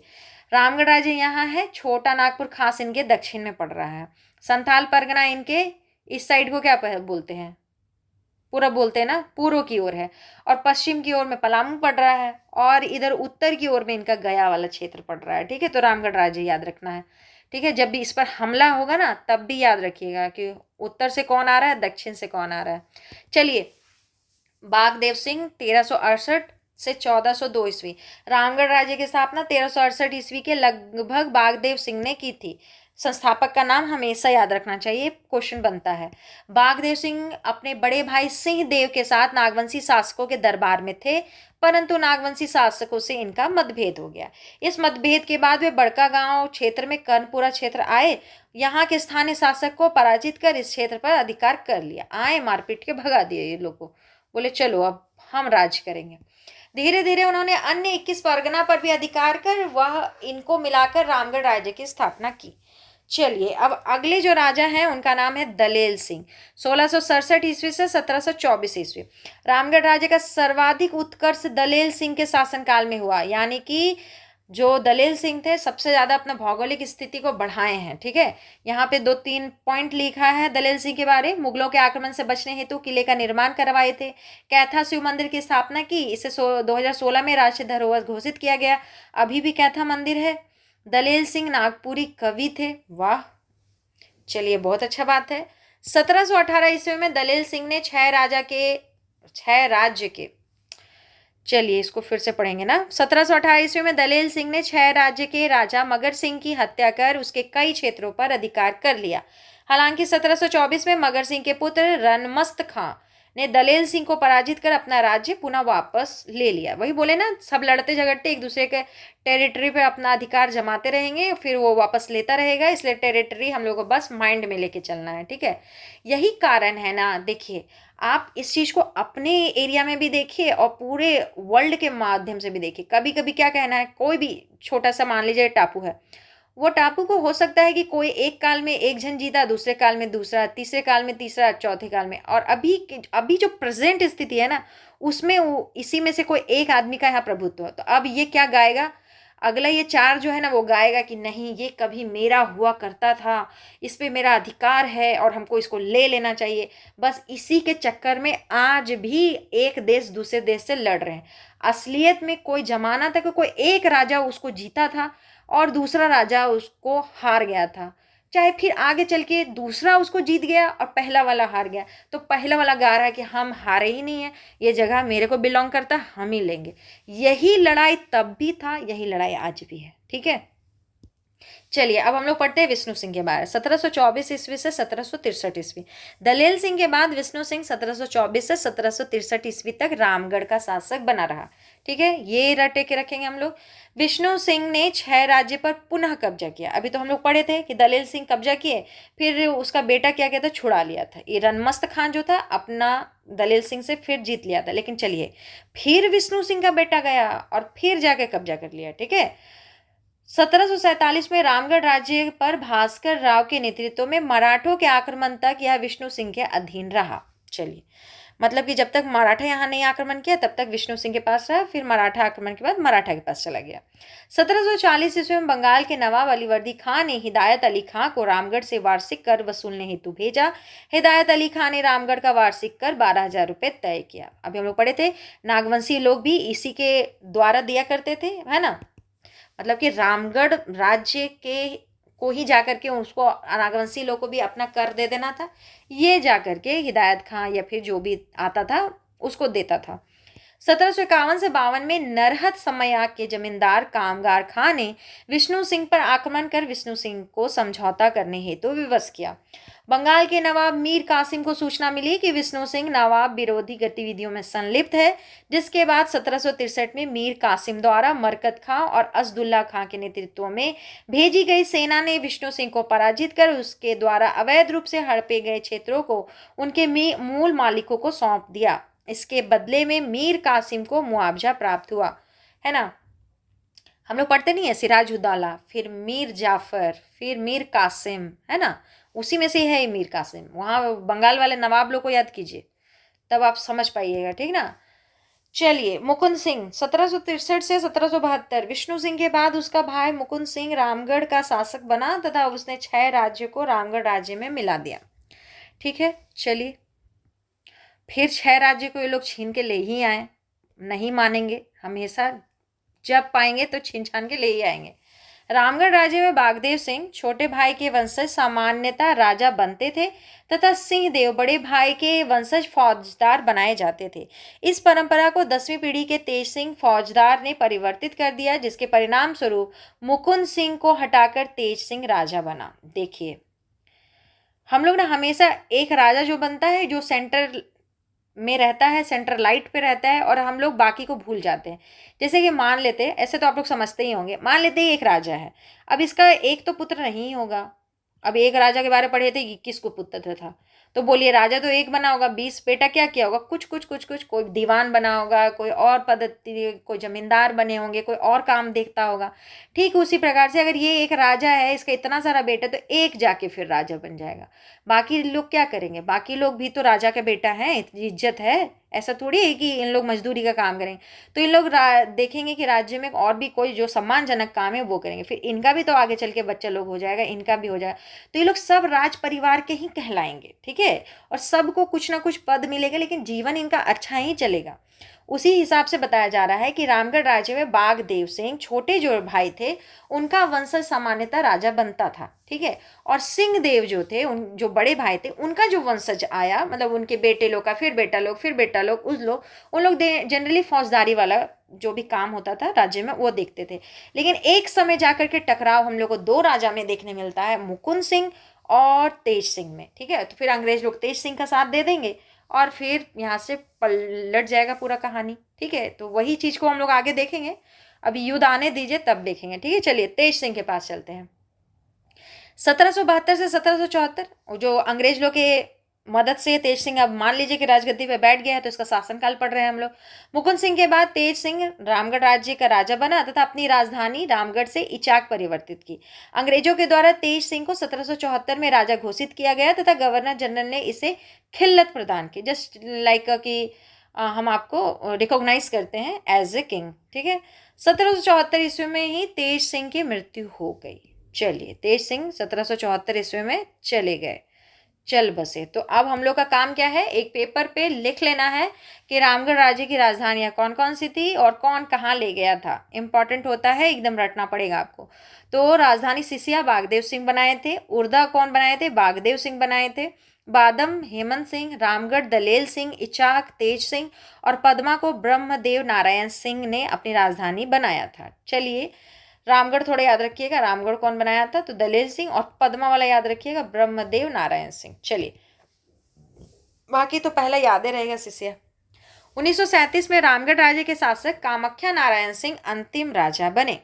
रामगढ़ राज्य यहाँ है, छोटा नागपुर खास इनके दक्षिण में पड़ रहा है। संथाल परगना इनके इस साइड को क्या बोलते हैं, पूरब बोलते हैं ना, पूर्व की ओर है, और पश्चिम की ओर में पलामू पड़ रहा है, और इधर उत्तर की ओर में इनका गया वाला क्षेत्र पड़ रहा है। ठीक है, तो रामगढ़ राज्य याद रखना है। ठीक है, जब भी इस पर हमला होगा ना तब भी याद रखिएगा कि उत्तर से कौन आ रहा है, दक्षिण से कौन आ रहा है। चलिए, बागदेव सिंह 1368 से 1402 ईस्वी। रामगढ़ राज्य की स्थापना 1368 ईस्वी के लगभग बागदेव सिंह ने की थी। संस्थापक का नाम हमेशा याद रखना चाहिए, क्वेश्चन बनता है। बागदेव सिंह अपने बड़े भाई सिंह देव के साथ नागवंशी शासकों के दरबार में थे, परंतु नागवंशी शासकों से इनका मतभेद हो गया। इस मतभेद के बाद वे बड़का गांव क्षेत्र में कर्णपुरा क्षेत्र आए। यहाँ के स्थानीय शासक को पराजित कर इस क्षेत्र पर अधिकार कर लिया। आए, मारपीट के भगा दिए ये लोग को, बोले चलो अब हम राज करेंगे। धीरे धीरे उन्होंने अन्य 21 परगना पर भी अधिकार कर वह इनको मिलाकर रामगढ़ राज्य की स्थापना की। चलिए, अब अगले जो राजा हैं उनका नाम है दलेल सिंह। 1667 ईस्वी से 1724 ईस्वी। रामगढ़ राज्य का सर्वाधिक उत्कर्ष दलेल सिंह के शासनकाल में हुआ, यानी कि जो दलेल सिंह थे सबसे ज्यादा अपना भौगोलिक स्थिति को बढ़ाए हैं। ठीक है, यहाँ पे 2-3 पॉइंट लिखा है दलेल सिंह के बारे। मुगलों के आक्रमण से बचने हेतु किले का निर्माण करवाए थे, कैथा शिव मंदिर की स्थापना की, इसे 2016 में राष्ट्रीय धरोहर घोषित किया गया। अभी भी कैथा मंदिर है। दलेल सिंह नागपुरी कवि थे। वाह, चलिए बहुत अच्छा बात है। 1718 ईस्वी में दलेल सिंह ने 6 राज्य के, चलिए इसको फिर से पढ़ेंगे ना। 1718 ईस्वी में दलेल सिंह ने 6 राज्य के राजा मगर सिंह की हत्या कर उसके कई क्षेत्रों पर अधिकार कर लिया। हालांकि 1724 में मगर सिंह के पुत्र रनमस्त खां ने दलेल सिंह को पराजित कर अपना राज्य पुनः वापस ले लिया। वही बोले ना, सब लड़ते झगड़ते एक दूसरे के टेरिटरी पे अपना अधिकार जमाते रहेंगे, फिर वो वापस लेता रहेगा। इसलिए टेरिटरी हम लोग को बस माइंड में लेके चलना है। ठीक है, यही कारण है ना। देखिए, आप इस चीज को अपने एरिया में भी देखिए और पूरे वर्ल्ड के माध्यम से भी देखिए। कभी कभी क्या कहना है, कोई भी छोटा सा मान लीजिए टापू है, वो टापू को हो सकता है कि कोई एक काल में एक जन जीता, दूसरे काल में दूसरा, तीसरे काल में तीसरा, चौथे काल में, और अभी जो प्रेजेंट स्थिति है ना उसमें इसी में से कोई एक आदमी का यहाँ प्रभुत्व है। तो अब ये क्या गाएगा, अगला ये 4 जो है ना वो गाएगा कि नहीं, ये कभी मेरा हुआ करता था, इस पे मेरा अधिकार है और हमको इसको ले लेना चाहिए। बस इसी के चक्कर में आज भी एक देश दूसरे देश से लड़ रहे हैं। असलियत में कोई जमाना था कि कोई एक राजा उसको जीता था और दूसरा राजा उसको हार गया था, चाहे फिर आगे चल के दूसरा उसको जीत गया और पहला वाला हार गया, तो पहला वाला गा रहा है कि हम हारे ही नहीं है, ये जगह मेरे को बिलोंग करता, हम ही लेंगे। यही लड़ाई तब भी था, यही लड़ाई आज भी है। ठीक है, चलिए अब हम लोग पढ़ते हैं विष्णु सिंह के बारे। 1724 ईस्वी से 1763 ईस्वी। दलेल सिंह के बाद विष्णु सिंह 1724 से 1763 ईस्वी तक रामगढ़ का शासक बना रहा। ठीक है, ये रटे के रखेंगे हम लोग। विष्णु सिंह ने 6 राज्य पर पुनः कब्जा किया। अभी तो हम लोग पढ़े थे कि दलेल सिंह कब्जा किए, फिर उसका बेटा क्या कहता छुड़ा लिया था। ये रनमस्त खान जो था अपना दलेल सिंह से फिर जीत लिया था। लेकिन चलिए, फिर विष्णु सिंह का बेटा गया और फिर जाके कब्जा कर लिया। ठीक है, 1747 में रामगढ़ राज्य पर भास्कर राव के नेतृत्व में मराठों के आक्रमण तक यह विष्णु सिंह के अधीन रहा। चलिए, मतलब कि जब तक मराठा यहाँ नहीं आक्रमण किया तब तक विष्णु सिंह के पास रहा, फिर मराठा आक्रमण के बाद मराठा के पास चला गया। 1740 ईस्वी में बंगाल के नवाब अलीवर्दी खान ने हिदायत अली खां को रामगढ़ से वार्षिक कर वसूलने हेतु भेजा। हिदायत अली खान ने रामगढ़ का वार्षिक कर 12,000 रुपये तय किया। अभी हम लोग पढ़े थे, नागवंशी लोग भी इसी के द्वारा दिया करते थे, है ना। मतलब कि रामगढ़ राज्य के को ही जाकर के उसको नागवंशी लोग को भी अपना कर दे देना था, ये जाकर के हिदायत खां या फिर जो भी आता था उसको देता था। 1751 से 52 में नरहत समयाग के जमींदार कामगार खां ने विष्णु सिंह पर आक्रमण कर विष्णु सिंह को समझौता करने हेतु विवश किया। बंगाल के नवाब मीर कासिम को सूचना मिली कि विष्णु सिंह नवाब विरोधी गतिविधियों में संलिप्त है, जिसके बाद 1763 में मीर कासिम द्वारा मरकत खां और असदुल्ला खां के नेतृत्व में भेजी गई सेना ने विष्णु सिंह को पराजित कर उसके द्वारा अवैध रूप से हड़पे गए क्षेत्रों को उनके मूल मालिकों को सौंप दिया। इसके बदले में मीर कासिम को मुआवजा प्राप्त हुआ, है ना। हम लोग पढ़ते नहीं है सिराजुद्दौला, फिर मीर जाफर, फिर मीर कासिम, है ना, उसी में से है ये मीर कासिम। वहाँ बंगाल वाले नवाब लोग को याद कीजिए, तब आप समझ पाइएगा। ठीक ना। चलिए, मुकुंद सिंह 1763 से 1772। विष्णु सिंह के बाद उसका भाई मुकुंद सिंह रामगढ़ का शासक बना तथा उसने 6 राज्यों को रामगढ़ राज्य में मिला दिया। ठीक है, चलिए फिर 6 राज्य को ये लोग छीन के ले ही आए, नहीं मानेंगे, हमेशा जब पाएंगे तो छीन छान के ले ही आएंगे। रामगढ़ राज्य में बागदेव सिंह छोटे भाई के वंशज सामान्यतः राजा बनते थे तथा सिंहदेव बड़े भाई के वंशज फौजदार बनाए जाते थे। इस परंपरा को 10वीं पीढ़ी के तेज सिंह फौजदार ने परिवर्तित कर दिया, जिसके परिणाम स्वरूप मुकुंद सिंह को हटाकर तेज सिंह राजा बना। देखिए, हम लोग ना हमेशा एक राजा जो बनता है जो सेंटर में रहता है, सेंटर लाइट पे रहता है, और हम लोग बाकी को भूल जाते हैं। जैसे कि मान लेते हैं, ऐसे तो आप लोग समझते ही होंगे, मान लेते हैं एक राजा है, अब इसका एक तो पुत्र नहीं होगा। अब एक राजा के बारे में पढ़े थे कि किसको पुत्र था, तो बोलिए राजा तो एक बना होगा, 20 बेटा क्या किया होगा, कुछ कुछ कुछ कुछ, कोई दीवान बना होगा, कोई और पद्धति, कोई जमींदार बने होंगे, कोई और काम देखता होगा। ठीक उसी प्रकार से अगर ये एक राजा है, इसका इतना सारा बेटा, तो एक जाके फिर राजा बन जाएगा। बाकी लोग क्या करेंगे, बाकी लोग भी तो राजा का बेटा है, इतनी इज्जत है, ऐसा थोड़ी है कि इन लोग मजदूरी का काम करेंगे। तो इन लोग देखेंगे कि राज्य में और भी कोई जो सम्मानजनक काम है वो करेंगे, फिर इनका भी तो आगे चल के बच्चा लोग हो जाएगा, इनका भी हो जाएगा, तो ये लोग सब राज परिवार के ही कहलाएंगे। ठीक है, और सबको कुछ ना कुछ पद मिलेगा, लेकिन जीवन इनका अच्छा ही चलेगा। उसी हिसाब से बताया जा रहा है कि रामगढ़ राज्य में बागदेव सिंह छोटे जो भाई थे उनका वंशज सामान्यतः राजा बनता था। ठीक है, और सिंह देव जो थे, उन जो बड़े भाई थे, उनका जो वंशज आया, मतलब उनके बेटे लोग का फिर बेटा लोग, फिर बेटा लोग, उन लोग जनरली फौजदारी वाला जो भी काम होता था राज्य में वो देखते थे। लेकिन एक समय जाकर के टकराव हम लोग को दो राजा में देखने मिलता है, मुकुंद सिंह और तेज सिंह में। ठीक है, तो फिर अंग्रेज लोग तेज सिंह का साथ दे देंगे और फिर यहाँ से पलट जाएगा पूरा कहानी। ठीक है, तो वही चीज को हम लोग आगे देखेंगे, अभी युद्ध आने दीजिए तब देखेंगे। ठीक है, चलिए तेज सिंह के पास चलते हैं। 1772 से 1774 जो अंग्रेज लोग के मदद से तेज सिंह अब मान लीजिए कि राजगद्दी पे बैठ गया है, तो इसका शासनकाल पढ़ रहे हैं हम लोग। मुकुंद सिंह के बाद तेज सिंह रामगढ़ राज्य का राजा बना तथा अपनी राजधानी रामगढ़ से इचाक परिवर्तित की। अंग्रेजों के द्वारा तेज सिंह को 1774 में राजा घोषित किया गया तथा गवर्नर जनरल ने इसे खिल्लत प्रदान की, जस्ट लाइक कि हम आपको रिकॉग्नाइज करते हैं एज ए किंग। ठीक है, 1774 ईस्वी में ही तेज सिंह की मृत्यु हो गई। चलिए, तेज सिंह 1774 ईस्वी में चले गए, चल बसे। तो अब हम लोग का काम क्या है, एक पेपर पे लिख लेना है कि रामगढ़ राज्य की राजधानियां कौन कौन सी थी और कौन कहाँ ले गया था। इंपॉर्टेंट होता है, एकदम रटना पड़ेगा आपको। तो राजधानी सिसिया बागदेव सिंह बनाए थे, उर्दा कौन बनाए थे, बागदेव सिंह बनाए थे। बादम हेमंत सिंह, रामगढ़ दलेल सिंह, इचाक तेज सिंह और पदमा को ब्रह्मदेव नारायण सिंह ने अपनी राजधानी बनाया था। चलिए, रामगढ़ थोड़ा याद रखिएगा, रामगढ़ कौन बनाया था, तो दलेल सिंह, और पदमा वाला याद रखिएगा, ब्रह्मदेव नारायण सिंह। चलिए, बाकी तो पहला याद रहेगा सिसिया। 1937 में रामगढ़ राज्य के शासक कामाख्या नारायण सिंह अंतिम राजा बने।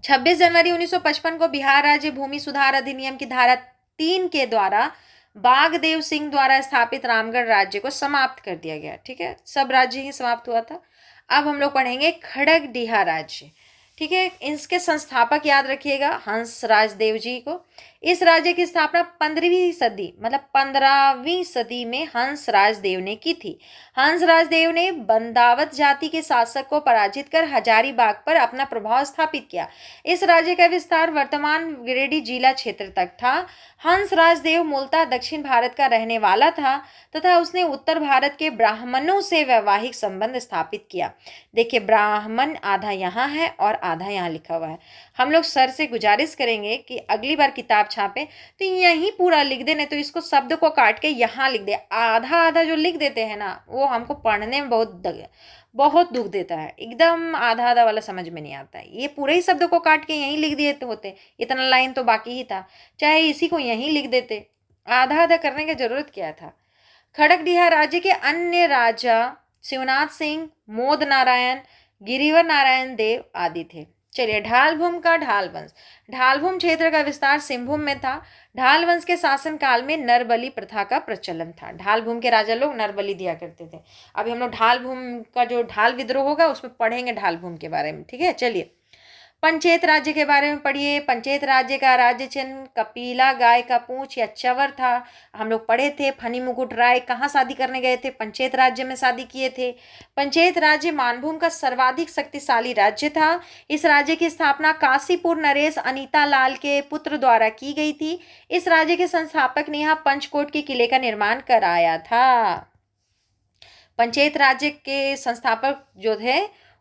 26 जनवरी 1955 को बिहार राज्य भूमि सुधार अधिनियम की धारा 3 के द्वारा बागदेव सिंह द्वारा स्थापित रामगढ़ राज्य को समाप्त कर दिया गया। ठीक है, सब राज्य ही समाप्त हुआ था। अब हम लोग पढ़ेंगे खड़गडीहा राज्य। ठीक है, इसके संस्थापक याद रखिएगा हंसराज देव जी को। इस राज्य की स्थापना 15वीं सदी मतलब 15वीं सदी में हंसराज देव ने की थी। हंसराज देव ने बंदावत जाति के शासक को पराजित कर हजारीबाग पर अपना प्रभाव स्थापित किया। इस राज्य का विस्तार वर्तमान गिरिडीह जिला क्षेत्र तक था। हंसराज देव मूलतः दक्षिण भारत का रहने वाला था तथा उसने उत्तर भारत के ब्राह्मणों से वैवाहिक संबंध स्थापित किया। देखिए, ब्राह्मण आधा यहाँ है और आधा यहाँ लिखा हुआ है। हम लोग सर से गुजारिश करेंगे कि अगली बार किताब छापे तो यहीं पूरा लिख दे, नहीं तो इसको शब्द को काट के यहाँ लिख दे। आधा आधा जो लिख देते हैं ना, वो हमको पढ़ने में बहुत दुख देता है। एकदम आधा आधा वाला समझ में नहीं आता है। ये पूरे ही शब्द को काट के यहीं लिख दिए होते, इतना लाइन तो बाकी ही था, चाहे इसी को यहीं लिख देते। आधा आधा करने की जरूरत क्या था। खड़गडीहा राज्य के अन्य राजा शिवनाथ सिंह, मोद नारायण, गिरिवर नारायण देव आदि थे। चलिए, ढालभूम का ढाल वंश। ढालभूम क्षेत्र का विस्तार सिंहभूम में था। ढाल वंश के शासन काल में नरबलि प्रथा का प्रचलन था। ढालभूम के राजा लोग नरबलि दिया करते थे। अभी हम लोग ढालभूम का जो ढाल विद्रोह होगा उसमें पढ़ेंगे ढालभूम के बारे में। ठीक है, चलिए, पंचेत राज्य के बारे में पढ़िए। पंचेत राज्य का राज्य चिन्ह कपिला गाय का पूंछ या चवर था। हम लोग पढ़े थे फनी मुकुट राय कहाँ शादी करने गए थे, पंचेत राज्य में शादी किए थे। पंचेत राज्य मानभूम का सर्वाधिक शक्तिशाली राज्य था। इस राज्य की स्थापना काशीपुर नरेश अनीता लाल के पुत्र द्वारा की गई थी। इस राज्य के संस्थापक ने यहाँ पंचकोट के किले का निर्माण कराया था। पंचेत राज्य के संस्थापक जो थे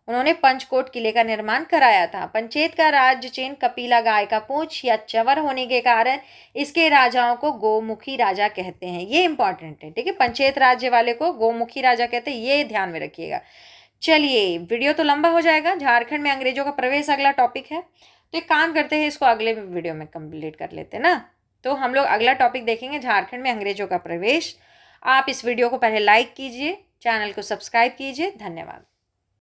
उन्होंने पंचकोट किले का निर्माण कराया था। पंचेत का राज्य चिन्ह कपिला गाय का पूंछ या चवर होने के कारण इसके राजाओं को गोमुखी राजा कहते हैं। ये इंपॉर्टेंट है, ठीक है। पंचेत राज्य वाले को गोमुखी राजा कहते हैं, ये ध्यान में रखिएगा। चलिए, वीडियो तो लंबा हो जाएगा। झारखंड में अंग्रेजों का प्रवेश अगला टॉपिक है, तो एक काम करते हैं, इसको अगले वीडियो में कंप्लीट कर लेते हैं ना। तो हम लोग अगला टॉपिक देखेंगे, झारखंड में अंग्रेजों का प्रवेश। आप इस वीडियो को पहले लाइक कीजिए, चैनल को सब्सक्राइब कीजिए। धन्यवाद।